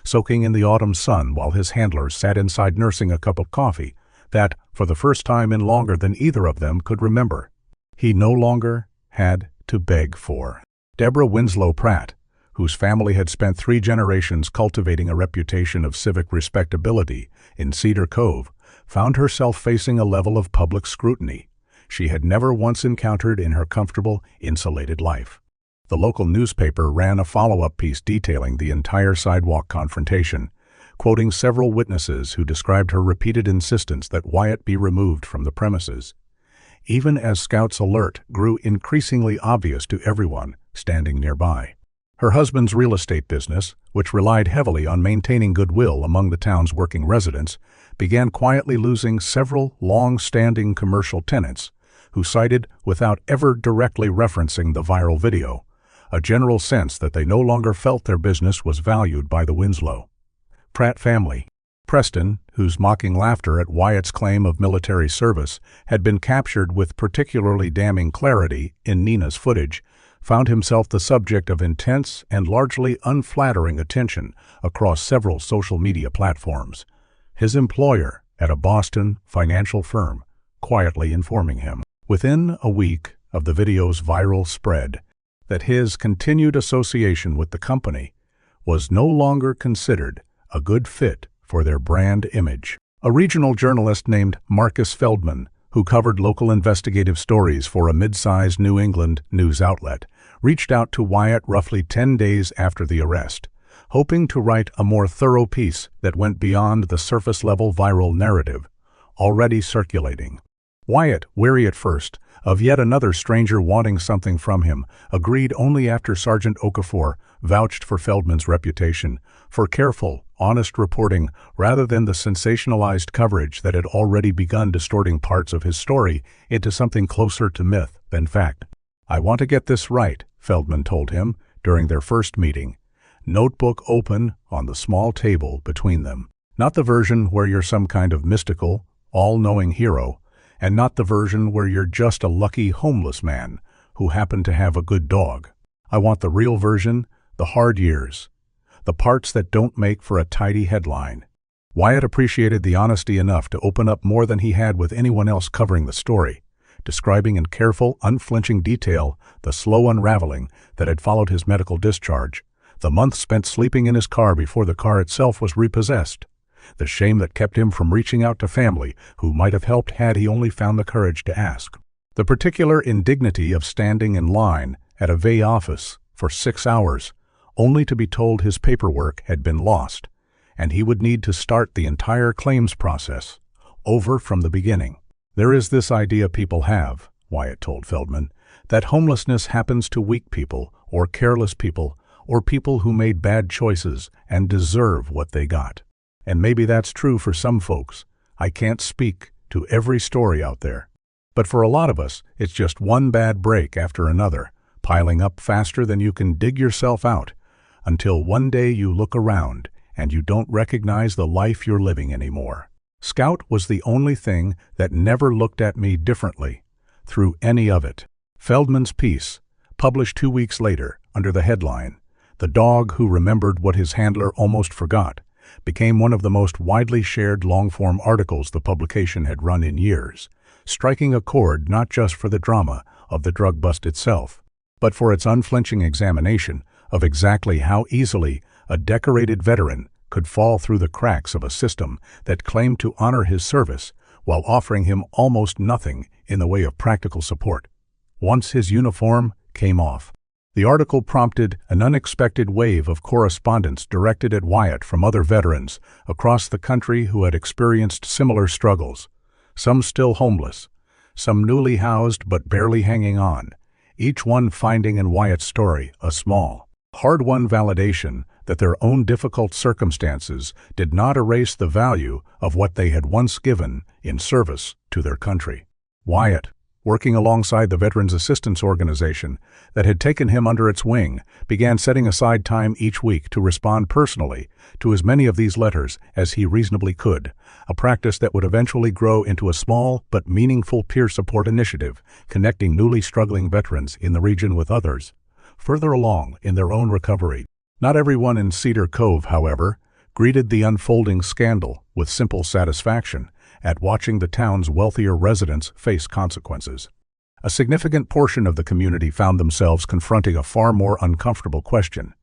soaking in the autumn sun while his handler sat inside nursing a cup of coffee that, for the first time in longer than either of them could remember, he no longer had to beg for. Deborah Winslow Pratt, whose family had spent 3 generations cultivating a reputation of civic respectability in Cedar Cove, found herself facing a level of public scrutiny she had never once encountered in her comfortable, insulated life. The local newspaper ran a follow-up piece detailing the entire sidewalk confrontation, quoting several witnesses who described her repeated insistence that Wyatt be removed from the premises, even as Scout's alert grew increasingly obvious to everyone standing nearby. Her husband's real estate business, which relied heavily on maintaining goodwill among the town's working residents, began quietly losing several long-standing commercial tenants who cited, without ever directly referencing the viral video, a general sense that they no longer felt their business was valued by the Winslow Pratt family. Preston, whose mocking laughter at Wyatt's claim of military service had been captured with particularly damning clarity in Nina's footage, found himself the subject of intense and largely unflattering attention across several social media platforms, his employer at a Boston financial firm quietly informing him, within a week of the video's viral spread, that his continued association with the company was no longer considered a good fit for their brand image. A regional journalist named Marcus Feldman, who covered local investigative stories for a mid-sized New England news outlet, reached out to Wyatt roughly 10 days after the arrest, hoping to write a more thorough piece that went beyond the surface-level viral narrative already circulating. Wyatt, wary at first of yet another stranger wanting something from him, agreed only after Sergeant Okafor vouched for Feldman's reputation for careful, honest reporting rather than the sensationalized coverage that had already begun distorting parts of his story into something closer to myth than fact. "I want to get this right," Feldman told him during their first meeting, notebook open on the small table between them. "Not the version where you're some kind of mystical, all-knowing hero, and not the version where you're just a lucky homeless man who happened to have a good dog. I want the real version, the hard years, the parts that don't make for a tidy headline." Wyatt appreciated the honesty enough to open up more than he had with anyone else covering the story, describing in careful, unflinching detail the slow unraveling that had followed his medical discharge, the months spent sleeping in his car before the car itself was repossessed, the shame that kept him from reaching out to family who might have helped had he only found the courage to ask, the particular indignity of standing in line at a VA office for 6 hours, only to be told his paperwork had been lost, and he would need to start the entire claims process over from the beginning. "There is this idea people have," Wyatt told Feldman, "that homelessness happens to weak people or careless people or people who made bad choices and deserve what they got. And maybe that's true for some folks. I can't speak to every story out there. But for a lot of us, it's just one bad break after another, piling up faster than you can dig yourself out, until one day you look around and you don't recognize the life you're living anymore." Scout was the only thing that never looked at me differently through any of it. Feldman's piece, published 2 weeks later under the headline, "The Dog Who Remembered What His Handler Almost Forgot," became one of the most widely shared long-form articles the publication had run in years, striking a chord not just for the drama of the drug bust itself, but for its unflinching examination of exactly how easily a decorated veteran could fall through the cracks of a system that claimed to honor his service while offering him almost nothing in the way of practical support. Once his uniform came off, the article prompted an unexpected wave of correspondence directed at Wyatt from other veterans across the country who had experienced similar struggles, some still homeless, some newly housed but barely hanging on, each one finding in Wyatt's story a small, hard-won validation that their own difficult circumstances did not erase the value of what they had once given in service to their country. Wyatt, working alongside the Veterans Assistance Organization that had taken him under its wing, began setting aside time each week to respond personally to as many of these letters as he reasonably could, a practice that would eventually grow into a small but meaningful peer support initiative connecting newly struggling veterans in the region with others further along in their own recovery. Not everyone in Cedar Cove, however, greeted the unfolding scandal with simple satisfaction at watching the town's wealthier residents face consequences. A significant portion of the community found themselves confronting a far more uncomfortable question.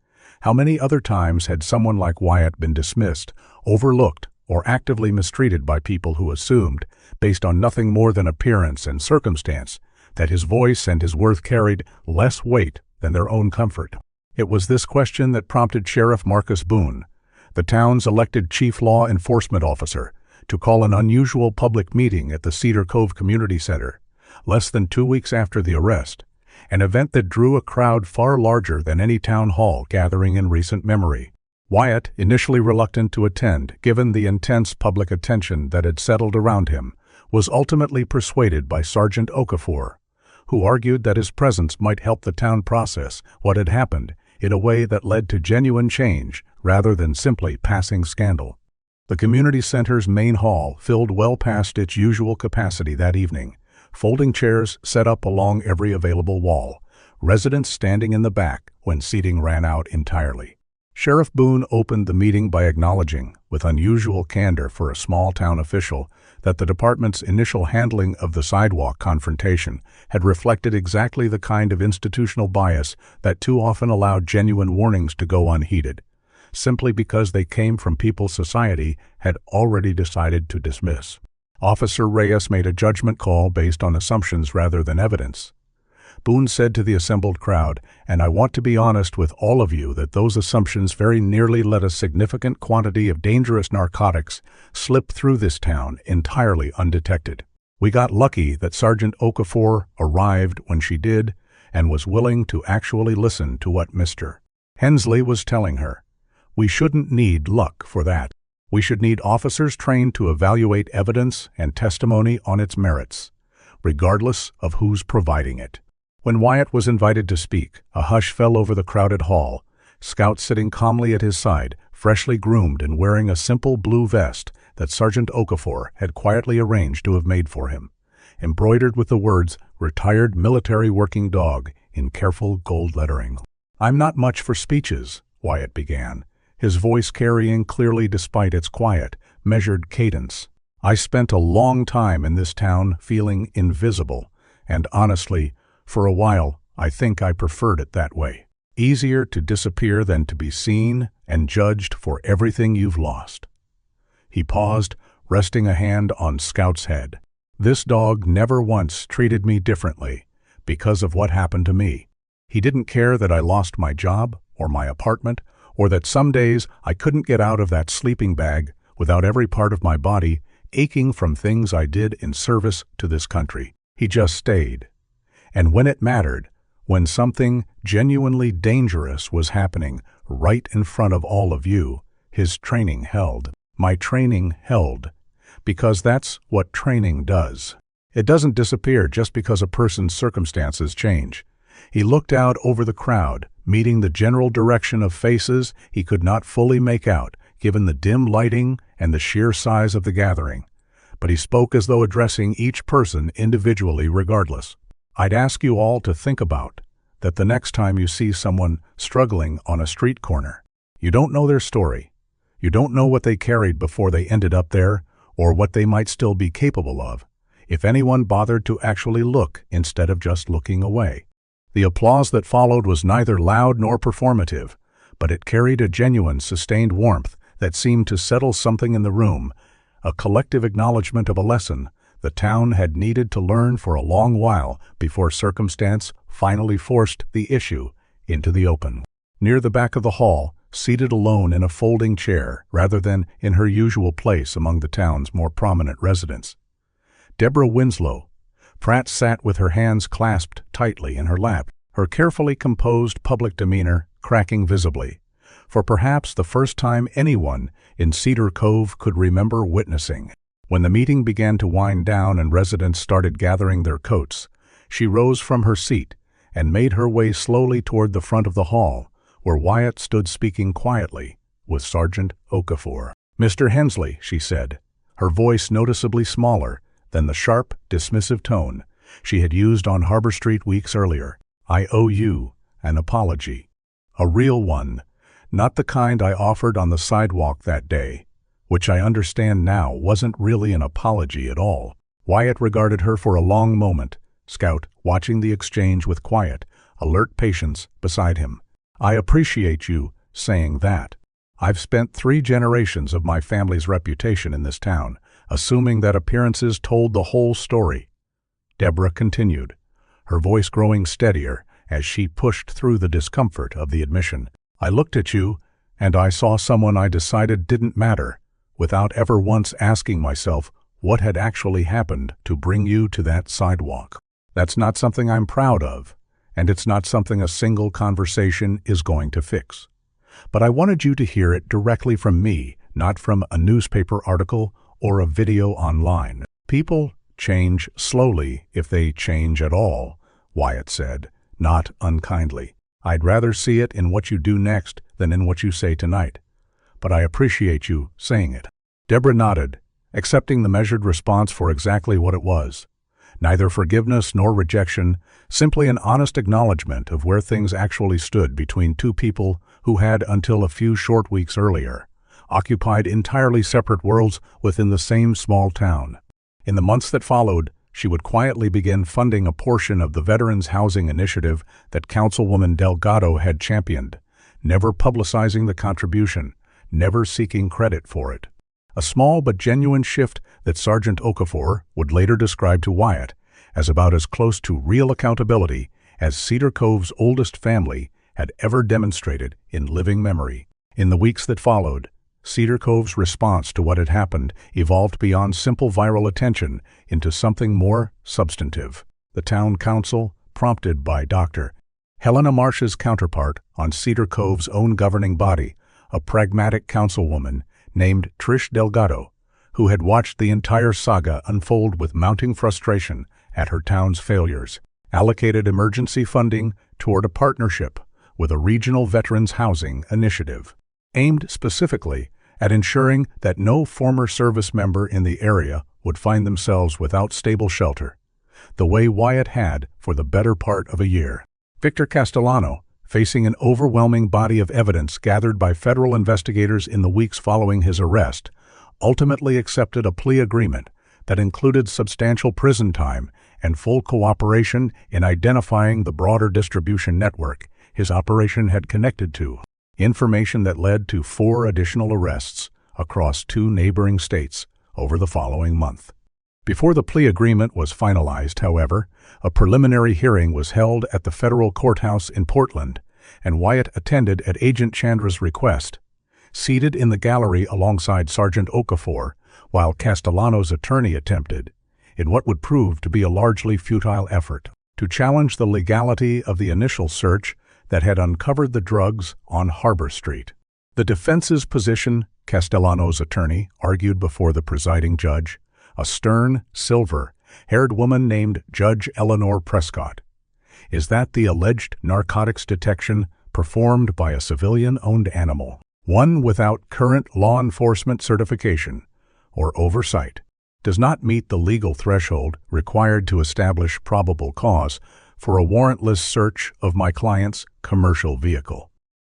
How many other times had someone like Wyatt been dismissed, overlooked, or actively mistreated by people who assumed, based on nothing more than appearance and circumstance, that his voice and his worth carried less weight than their own comfort? It was this question that prompted Sheriff Marcus Boone, the town's elected chief law enforcement officer, to call an unusual public meeting at the Cedar Cove Community Center, less than 2 weeks after the arrest, an event that drew a crowd far larger than any town hall gathering in recent memory. Wyatt, initially reluctant to attend given the intense public attention that had settled around him, was ultimately persuaded by Sergeant Okafor, who argued that his presence might help the town process what had happened in a way that led to genuine change rather than simply passing scandal. The community center's main hall filled well past its usual capacity that evening, folding chairs set up along every available wall, residents standing in the back when seating ran out entirely. Sheriff Boone opened the meeting by acknowledging, with unusual candor for a small-town official, that the department's initial handling of the sidewalk confrontation had reflected exactly the kind of institutional bias that too often allowed genuine warnings to go unheeded, simply because they came from people society had already decided to dismiss. Officer Reyes made a judgment call based on assumptions rather than evidence. Boone said to the assembled crowd, "And I want to be honest with all of you that those assumptions very nearly let a significant quantity of dangerous narcotics slip through this town entirely undetected. We got lucky that Sergeant Okafor arrived when she did and was willing to actually listen to what Mr. Hensley was telling her. We shouldn't need luck for that. We should need officers trained to evaluate evidence and testimony on its merits, regardless of who's providing it." When Wyatt was invited to speak, a hush fell over the crowded hall, Scout sitting calmly at his side, freshly groomed and wearing a simple blue vest that Sergeant Okafor had quietly arranged to have made for him, embroidered with the words "Retired Military Working Dog" in careful gold lettering. "I'm not much for speeches," Wyatt began, his voice carrying clearly despite its quiet, measured cadence. "I spent a long time in this town feeling invisible, and honestly, for a while, I think I preferred it that way. Easier to disappear than to be seen and judged for everything you've lost." He paused, resting a hand on Scout's head. "This dog never once treated me differently because of what happened to me. He didn't care that I lost my job or my apartment, or that some days I couldn't get out of that sleeping bag without every part of my body aching from things I did in service to this country. He just stayed. And when it mattered, when something genuinely dangerous was happening right in front of all of you, his training held. My training held. Because that's what training does. It doesn't disappear just because a person's circumstances change." He looked out over the crowd, meeting the general direction of faces he could not fully make out, given the dim lighting and the sheer size of the gathering. But he spoke as though addressing each person individually regardless. "I'd ask you all to think about that the next time you see someone struggling on a street corner. You don't know their story. You don't know what they carried before they ended up there, or what they might still be capable of, if anyone bothered to actually look instead of just looking away. The applause that followed was neither loud nor performative, but it carried a genuine, sustained warmth that seemed to settle something in the room, a collective acknowledgement of a lesson the town had needed to learn for a long while before circumstance finally forced the issue into the open. Near the back of the hall, seated alone in a folding chair rather than in her usual place among the town's more prominent residents, Deborah Winslow Pratt sat with her hands clasped tightly in her lap, her carefully composed public demeanor cracking visibly, for perhaps the first time anyone in Cedar Cove could remember witnessing. When the meeting began to wind down and residents started gathering their coats, she rose from her seat and made her way slowly toward the front of the hall, where Wyatt stood speaking quietly with Sergeant Okafor. "Mr. Hensley," she said, her voice noticeably smaller than the sharp, dismissive tone she had used on Harbor Street weeks earlier. "I owe you an apology. A real one, not the kind I offered on the sidewalk that day, which I understand now wasn't really an apology at all." Wyatt regarded her for a long moment, Scout watching the exchange with quiet, alert patience beside him. "I appreciate you saying that. I've spent 3 generations of my family's reputation in this town, assuming that appearances told the whole story." Deborah continued, her voice growing steadier as she pushed through the discomfort of the admission. "I looked at you, and I saw someone I decided didn't matter, without ever once asking myself what had actually happened to bring you to that sidewalk. That's not something I'm proud of, and it's not something a single conversation is going to fix. But I wanted you to hear it directly from me, not from a newspaper article or a video online. People change slowly if they change at all," Wyatt said, not unkindly. "I'd rather see it in what you do next than in what you say tonight. But I appreciate you saying it." Deborah nodded, accepting the measured response for exactly what it was. Neither forgiveness nor rejection, simply an honest acknowledgement of where things actually stood between two people who had, until a few short weeks earlier, occupied entirely separate worlds within the same small town. In the months that followed, she would quietly begin funding a portion of the Veterans Housing Initiative that Councilwoman Delgado had championed, never publicizing the contribution, never seeking credit for it. A small but genuine shift that Sergeant Okafor would later describe to Wyatt as about as close to real accountability as Cedar Cove's oldest family had ever demonstrated in living memory. In the weeks that followed, Cedar Cove's response to what had happened evolved beyond simple viral attention into something more substantive. The town council, prompted by Dr. Helena Marsh's counterpart on Cedar Cove's own governing body, a pragmatic councilwoman named Trish Delgado, who had watched the entire saga unfold with mounting frustration at her town's failures, allocated emergency funding toward a partnership with a regional veterans housing initiative, aimed specifically at ensuring that no former service member in the area would find themselves without stable shelter, the way Wyatt had for the better part of a year. Victor Castellano, facing an overwhelming body of evidence gathered by federal investigators in the weeks following his arrest, ultimately accepted a plea agreement that included substantial prison time and full cooperation in identifying the broader distribution network his operation had connected to, information that led to 4 additional arrests across 2 neighboring states over the following month. Before the plea agreement was finalized, however, a preliminary hearing was held at the federal courthouse in Portland, and Wyatt attended at Agent Chandra's request, seated in the gallery alongside Sergeant Okafor, while Castellano's attorney attempted, in what would prove to be a largely futile effort, to challenge the legality of the initial search that had uncovered the drugs on Harbor Street. The defense's position, Castellano's attorney argued before the presiding judge, a stern, silver-haired woman named Judge Eleanor Prescott, is that the alleged narcotics detection performed by a civilian-owned animal, one without current law enforcement certification or oversight, does not meet the legal threshold required to establish probable cause for a warrantless search of my client's commercial vehicle.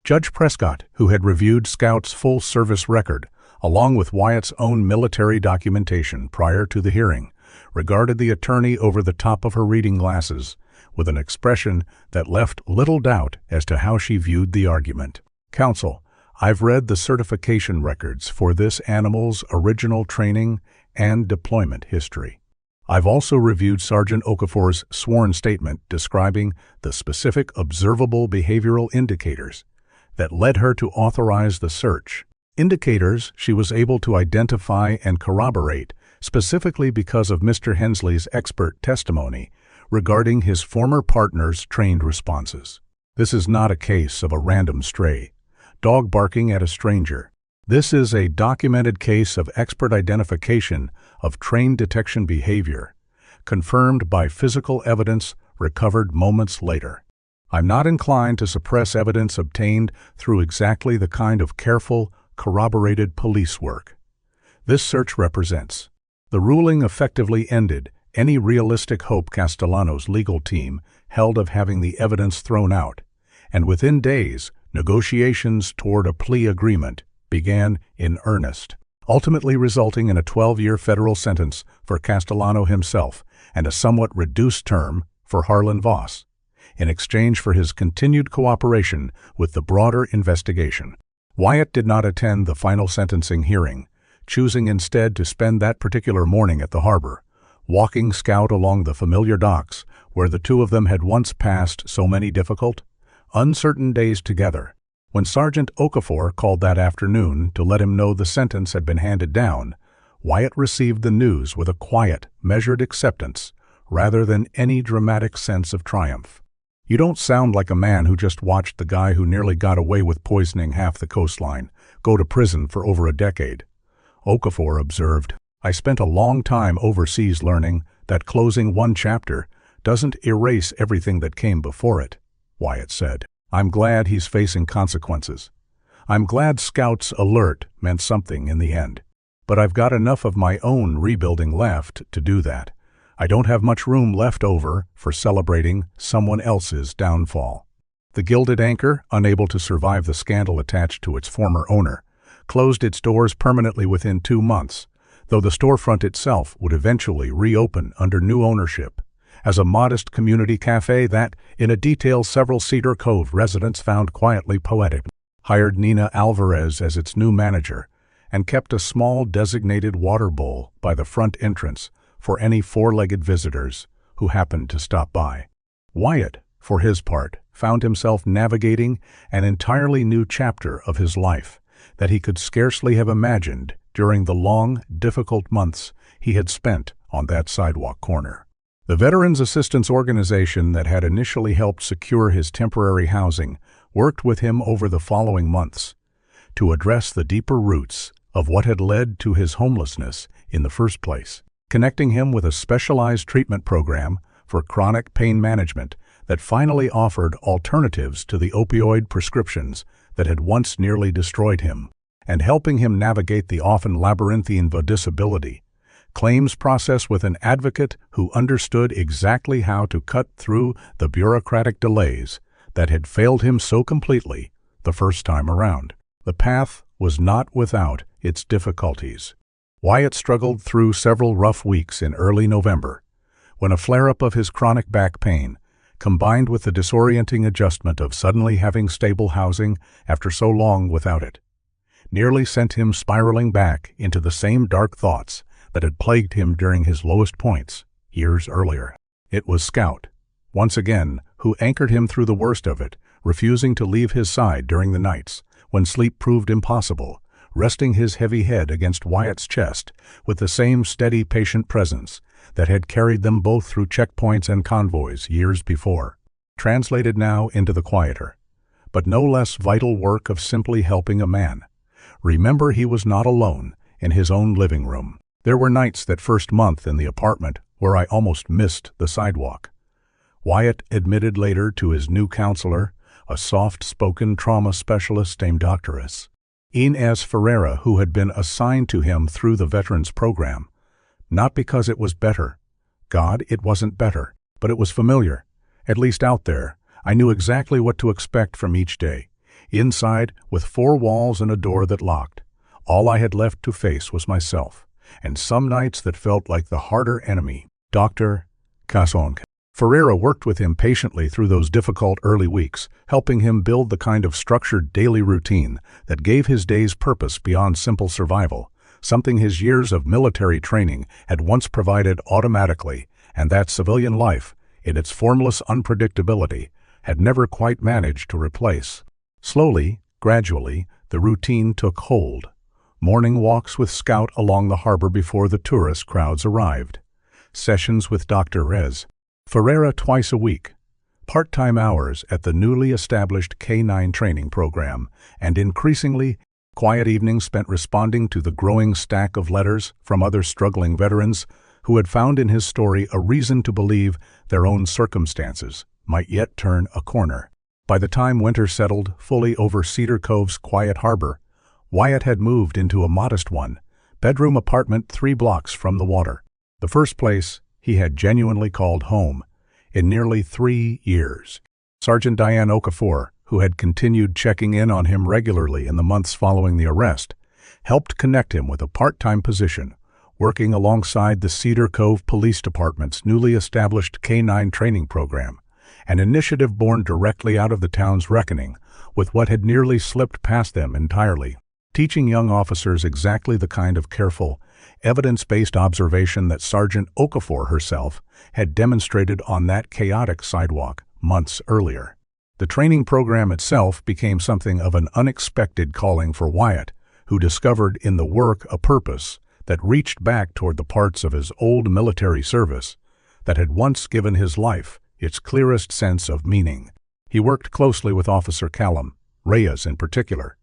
Judge Prescott, who had reviewed Scout's full service record, along with Wyatt's own military documentation prior to the hearing, regarded the attorney over the top of her reading glasses with an expression that left little doubt as to how she viewed the argument. "Counsel, I've read the certification records for this animal's original training and deployment history. I've also reviewed Sergeant Okafor's sworn statement describing the specific observable behavioral indicators that led her to authorize the search, indicators she was able to identify and corroborate specifically because of Mr. Hensley's expert testimony regarding his former partner's trained responses. This is not a case of a random stray dog barking at a stranger. This is a documented case of expert identification of trained detection behavior, confirmed by physical evidence recovered moments later. I'm not inclined to suppress evidence obtained through exactly the kind of careful, corroborated police work this search represents." The ruling effectively ended any realistic hope Castellano's legal team held of having the evidence thrown out, and within days, negotiations toward a plea agreement began in earnest, ultimately resulting in a 12-year federal sentence for Castellano himself and a somewhat reduced term for Harlan Voss, in exchange for his continued cooperation with the broader investigation. Wyatt did not attend the final sentencing hearing, choosing instead to spend that particular morning at the harbor, walking Scout along the familiar docks where the two of them had once passed so many difficult, uncertain days together. When Sergeant Okafor called that afternoon to let him know the sentence had been handed down, Wyatt received the news with a quiet, measured acceptance rather than any dramatic sense of triumph. "You don't sound like a man who just watched the guy who nearly got away with poisoning half the coastline go to prison for over a decade," Okafor observed. "I spent a long time overseas learning that closing one chapter doesn't erase everything that came before it," Wyatt said. "I'm glad he's facing consequences. I'm glad Scout's alert meant something in the end. But I've got enough of my own rebuilding left to do that. I don't have much room left over for celebrating someone else's downfall." The Gilded Anchor, unable to survive the scandal attached to its former owner, closed its doors permanently within 2 months, though the storefront itself would eventually reopen under new ownership as a modest community cafe that, in a detail several Cedar Cove residents found quietly poetic, hired Nina Alvarez as its new manager, and kept a small designated water bowl by the front entrance for any four-legged visitors who happened to stop by. Wyatt, for his part, found himself navigating an entirely new chapter of his life that he could scarcely have imagined during the long, difficult months he had spent on that sidewalk corner. The Veterans Assistance Organization that had initially helped secure his temporary housing worked with him over the following months to address the deeper roots of what had led to his homelessness in the first place, connecting him with a specialized treatment program for chronic pain management that finally offered alternatives to the opioid prescriptions that had once nearly destroyed him, and helping him navigate the often labyrinthine disability claims process with an advocate who understood exactly how to cut through the bureaucratic delays that had failed him so completely the first time around. The path was not without its difficulties. Wyatt struggled through several rough weeks in early November, when a flare-up of his chronic back pain, combined with the disorienting adjustment of suddenly having stable housing after so long without it, nearly sent him spiraling back into the same dark thoughts that had plagued him during his lowest points years earlier. It was Scout, once again, who anchored him through the worst of it, refusing to leave his side during the nights when sleep proved impossible, resting his heavy head against Wyatt's chest with the same steady, patient presence that had carried them both through checkpoints and convoys years before, translated now into the quieter, but no less vital work of simply helping a man remember he was not alone in his own living room. There were nights that first month in the apartment where I almost missed the sidewalk, Wyatt admitted later to his new counselor, a soft-spoken trauma specialist named Dr. Inez Ferreira, who had been assigned to him through the Veterans Program. Not because it was better. God, it wasn't better, but it was familiar, at least out there. I knew exactly what to expect from each day. Inside, with 4 walls and a door that locked, all I had left to face was myself, and some nights that felt like the harder enemy, Dr. Casson. Ferreira worked with him patiently through those difficult early weeks, helping him build the kind of structured daily routine that gave his days purpose beyond simple survival, something his years of military training had once provided automatically, and that civilian life, in its formless unpredictability, had never quite managed to replace. Slowly, gradually, the routine took hold. Morning walks with Scout along the harbor before the tourist crowds arrived. Sessions with Dr. Ferreira twice a week. Part-time hours at the newly established K9 training program, and increasingly, quiet evenings spent responding to the growing stack of letters from other struggling veterans who had found in his story a reason to believe their own circumstances might yet turn a corner. By the time winter settled fully over Cedar Cove's quiet harbor, Wyatt had moved into a modest one-bedroom apartment 3 blocks from the water. The first place he had genuinely called home in nearly 3 years. Sergeant Diane Okafor, who had continued checking in on him regularly in the months following the arrest, helped connect him with a part-time position, working alongside the Cedar Cove Police Department's newly established K9 training program, an initiative born directly out of the town's reckoning with what had nearly slipped past them entirely, teaching young officers exactly the kind of careful, evidence-based observation that Sergeant Okafor herself had demonstrated on that chaotic sidewalk months earlier. The training program itself became something of an unexpected calling for Wyatt, who discovered in the work a purpose that reached back toward the parts of his old military service that had once given his life its clearest sense of meaning. He worked closely with Officer Callum, Reyes in particular,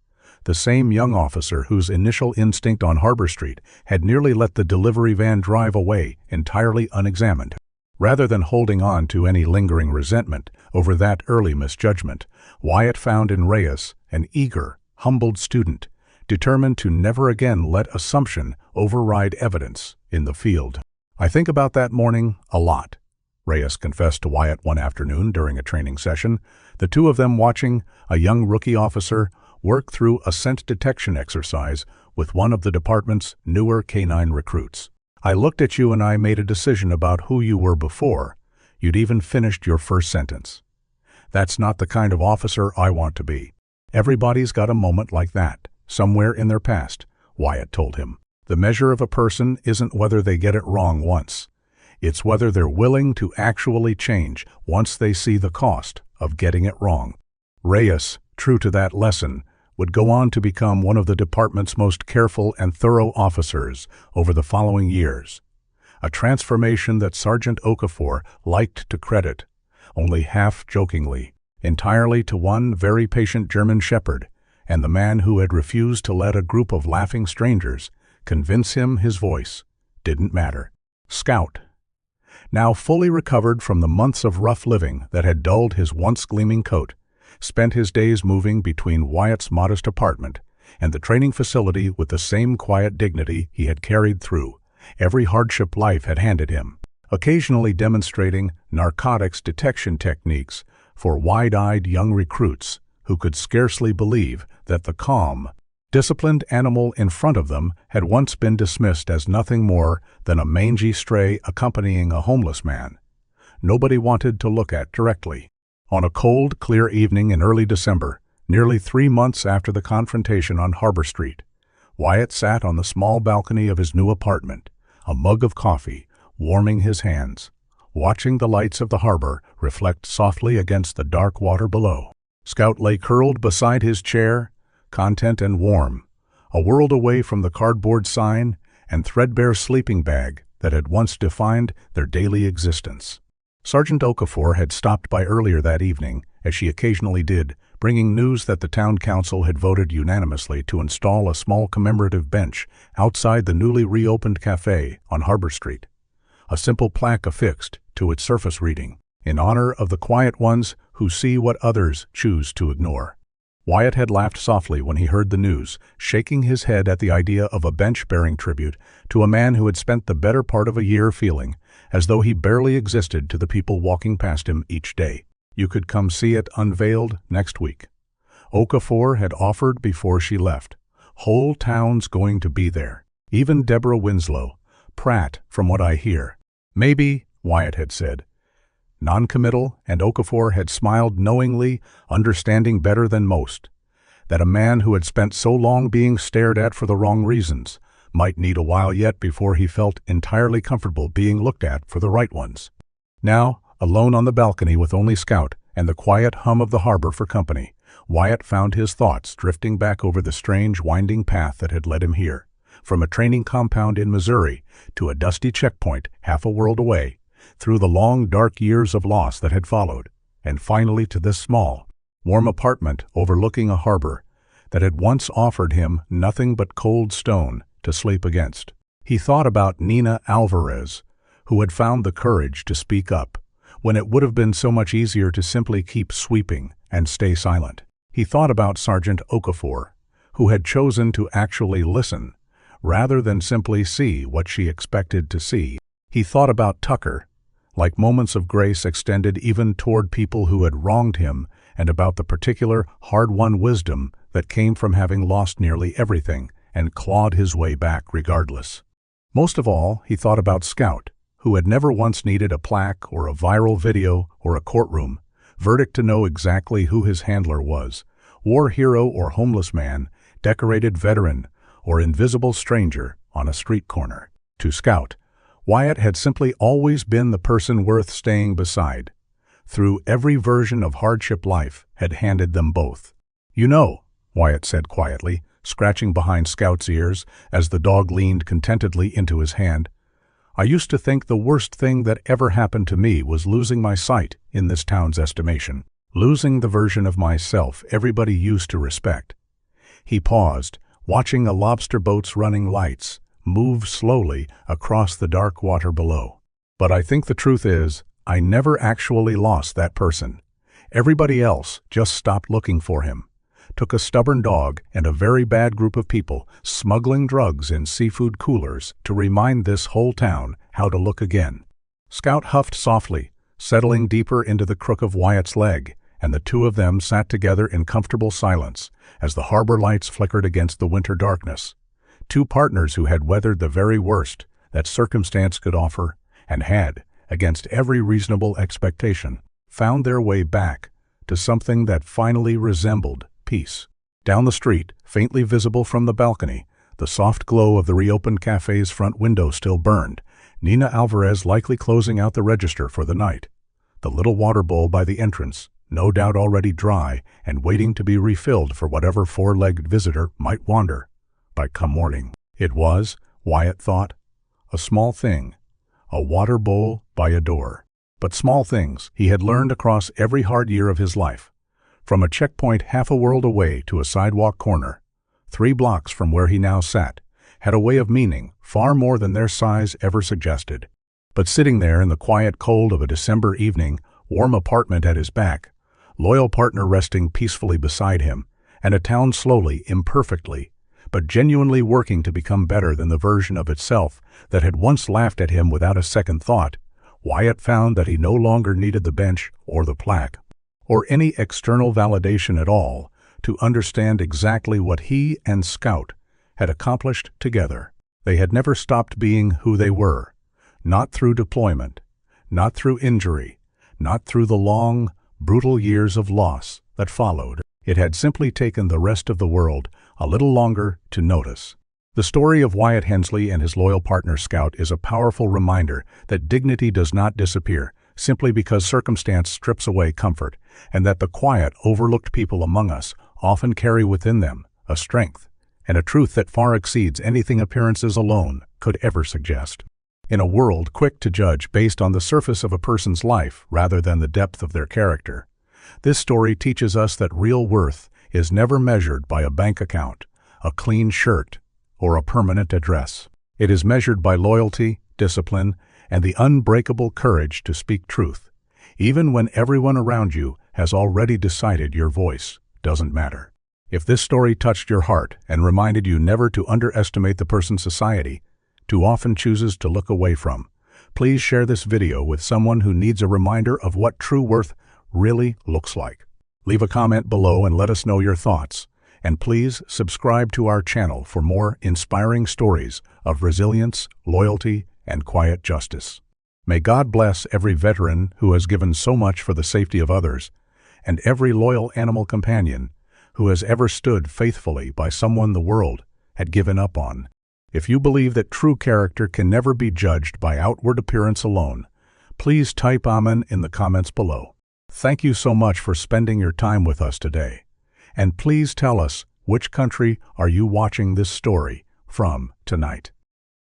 the same young officer whose initial instinct on Harbor Street had nearly let the delivery van drive away entirely unexamined. Rather than holding on to any lingering resentment over that early misjudgment, Wyatt found in Reyes an eager, humbled student, determined to never again let assumption override evidence in the field. "I think about that morning a lot," Reyes confessed to Wyatt one afternoon during a training session, the two of them watching a young rookie officer work through a scent detection exercise with one of the department's newer K9 recruits. "I looked at you and I made a decision about who you were before you'd even finished your first sentence. That's not the kind of officer I want to be." "Everybody's got a moment like that, somewhere in their past," Wyatt told him. "The measure of a person isn't whether they get it wrong once. It's whether they're willing to actually change once they see the cost of getting it wrong." Reyes, true to that lesson, would go on to become one of the department's most careful and thorough officers over the following years, a transformation that Sergeant Okafor liked to credit, only half-jokingly, entirely to one very patient German shepherd and the man who had refused to let a group of laughing strangers convince him his voice didn't matter. Scout, now fully recovered from the months of rough living that had dulled his once gleaming coat, spent his days moving between Wyatt's modest apartment and the training facility with the same quiet dignity he had carried through every hardship life had handed him, occasionally demonstrating narcotics detection techniques for wide-eyed young recruits who could scarcely believe that the calm, disciplined animal in front of them had once been dismissed as nothing more than a mangy stray accompanying a homeless man nobody wanted to look at directly. On a cold, clear evening in early December, nearly 3 months after the confrontation on Harbor Street, Wyatt sat on the small balcony of his new apartment, a mug of coffee warming his hands, watching the lights of the harbor reflect softly against the dark water below. Scout lay curled beside his chair, content and warm, a world away from the cardboard sign and threadbare sleeping bag that had once defined their daily existence. Sergeant Okafor had stopped by earlier that evening, as she occasionally did, bringing news that the town council had voted unanimously to install a small commemorative bench outside the newly reopened cafe on Harbor Street. A simple plaque affixed to its surface reading, "In honor of the quiet ones who see what others choose to ignore." Wyatt had laughed softly when he heard the news, shaking his head at the idea of a bench bearing tribute to a man who had spent the better part of a year feeling as though he barely existed to the people walking past him each day. "You could come see it unveiled next week." Okafor had offered before she left. Whole town's going to be there. Even Deborah Winslow. Pratt, from what I hear. Maybe, Wyatt had said. Non-committal, and Okafor had smiled knowingly, understanding better than most that a man who had spent so long being stared at for the wrong reasons might need a while yet before he felt entirely comfortable being looked at for the right ones. Now, alone on the balcony with only Scout and the quiet hum of the harbor for company, Wyatt found his thoughts drifting back over the strange winding path that had led him here, from a training compound in Missouri to a dusty checkpoint half a world away, through the long, dark years of loss that had followed, and finally to this small, warm apartment overlooking a harbor that had once offered him nothing but cold stone to sleep against. He thought about Nina Alvarez, who had found the courage to speak up, when it would have been so much easier to simply keep sweeping and stay silent. He thought about Sergeant Okafor, who had chosen to actually listen, rather than simply see what she expected to see. He thought about Tucker, like moments of grace extended even toward people who had wronged him, and about the particular hard-won wisdom that came from having lost nearly everything and clawed his way back regardless. Most of all, he thought about Scout, who had never once needed a plaque or a viral video or a courtroom verdict to know exactly who his handler was, war hero or homeless man, decorated veteran or invisible stranger on a street corner. To Scout, Wyatt had simply always been the person worth staying beside. Through every version of hardship life had handed them both. "You know," Wyatt said quietly, scratching behind Scout's ears as the dog leaned contentedly into his hand, "I used to think the worst thing that ever happened to me was losing my sight in this town's estimation, losing the version of myself everybody used to respect." He paused, watching a lobster boat's running lights move slowly across the dark water below. "But I think the truth is, I never actually lost that person. Everybody else just stopped looking for him. Took a stubborn dog and a very bad group of people smuggling drugs in seafood coolers to remind this whole town how to look again." Scout huffed softly, settling deeper into the crook of Wyatt's leg, and the two of them sat together in comfortable silence as the harbor lights flickered against the winter darkness. Two partners who had weathered the very worst that circumstance could offer, and had, against every reasonable expectation, found their way back to something that finally resembled peace. Down the street, faintly visible from the balcony, the soft glow of the reopened cafe's front window still burned, Nina Alvarez likely closing out the register for the night. The little water bowl by the entrance, no doubt already dry and waiting to be refilled for whatever four-legged visitor might wander by come morning. It was, Wyatt thought, a small thing, a water bowl by a door. But small things he had learned across every hard year of his life. From a checkpoint half a world away to a sidewalk corner, 3 blocks from where he now sat, had a way of meaning far more than their size ever suggested. But sitting there in the quiet cold of a December evening, warm apartment at his back, loyal partner resting peacefully beside him, and a town slowly, imperfectly, but genuinely working to become better than the version of itself that had once laughed at him without a second thought, Wyatt found that he no longer needed the bench or the plaque, or any external validation at all, to understand exactly what he and Scout had accomplished together. They had never stopped being who they were, not through deployment, not through injury, not through the long, brutal years of loss that followed. It had simply taken the rest of the world a little longer to notice. The story of Wyatt Hensley and his loyal partner Scout is a powerful reminder that dignity does not disappear simply because circumstance strips away comfort, and that the quiet, overlooked people among us often carry within them a strength and a truth that far exceeds anything appearances alone could ever suggest. In a world quick to judge based on the surface of a person's life rather than the depth of their character, this story teaches us that real worth is never measured by a bank account, a clean shirt, or a permanent address. It is measured by loyalty, discipline, and the unbreakable courage to speak truth, even when everyone around you has already decided your voice doesn't matter. If this story touched your heart and reminded you never to underestimate the person society too often chooses to look away from, please share this video with someone who needs a reminder of what true worth really looks like. Leave a comment below and let us know your thoughts. And please subscribe to our channel for more inspiring stories of resilience, loyalty, and quiet justice. May God bless every veteran who has given so much for the safety of others, and every loyal animal companion who has ever stood faithfully by someone the world had given up on. If you believe that true character can never be judged by outward appearance alone, please type Amen in the comments below. Thank you so much for spending your time with us today. And please tell us, which country are you watching this story from tonight?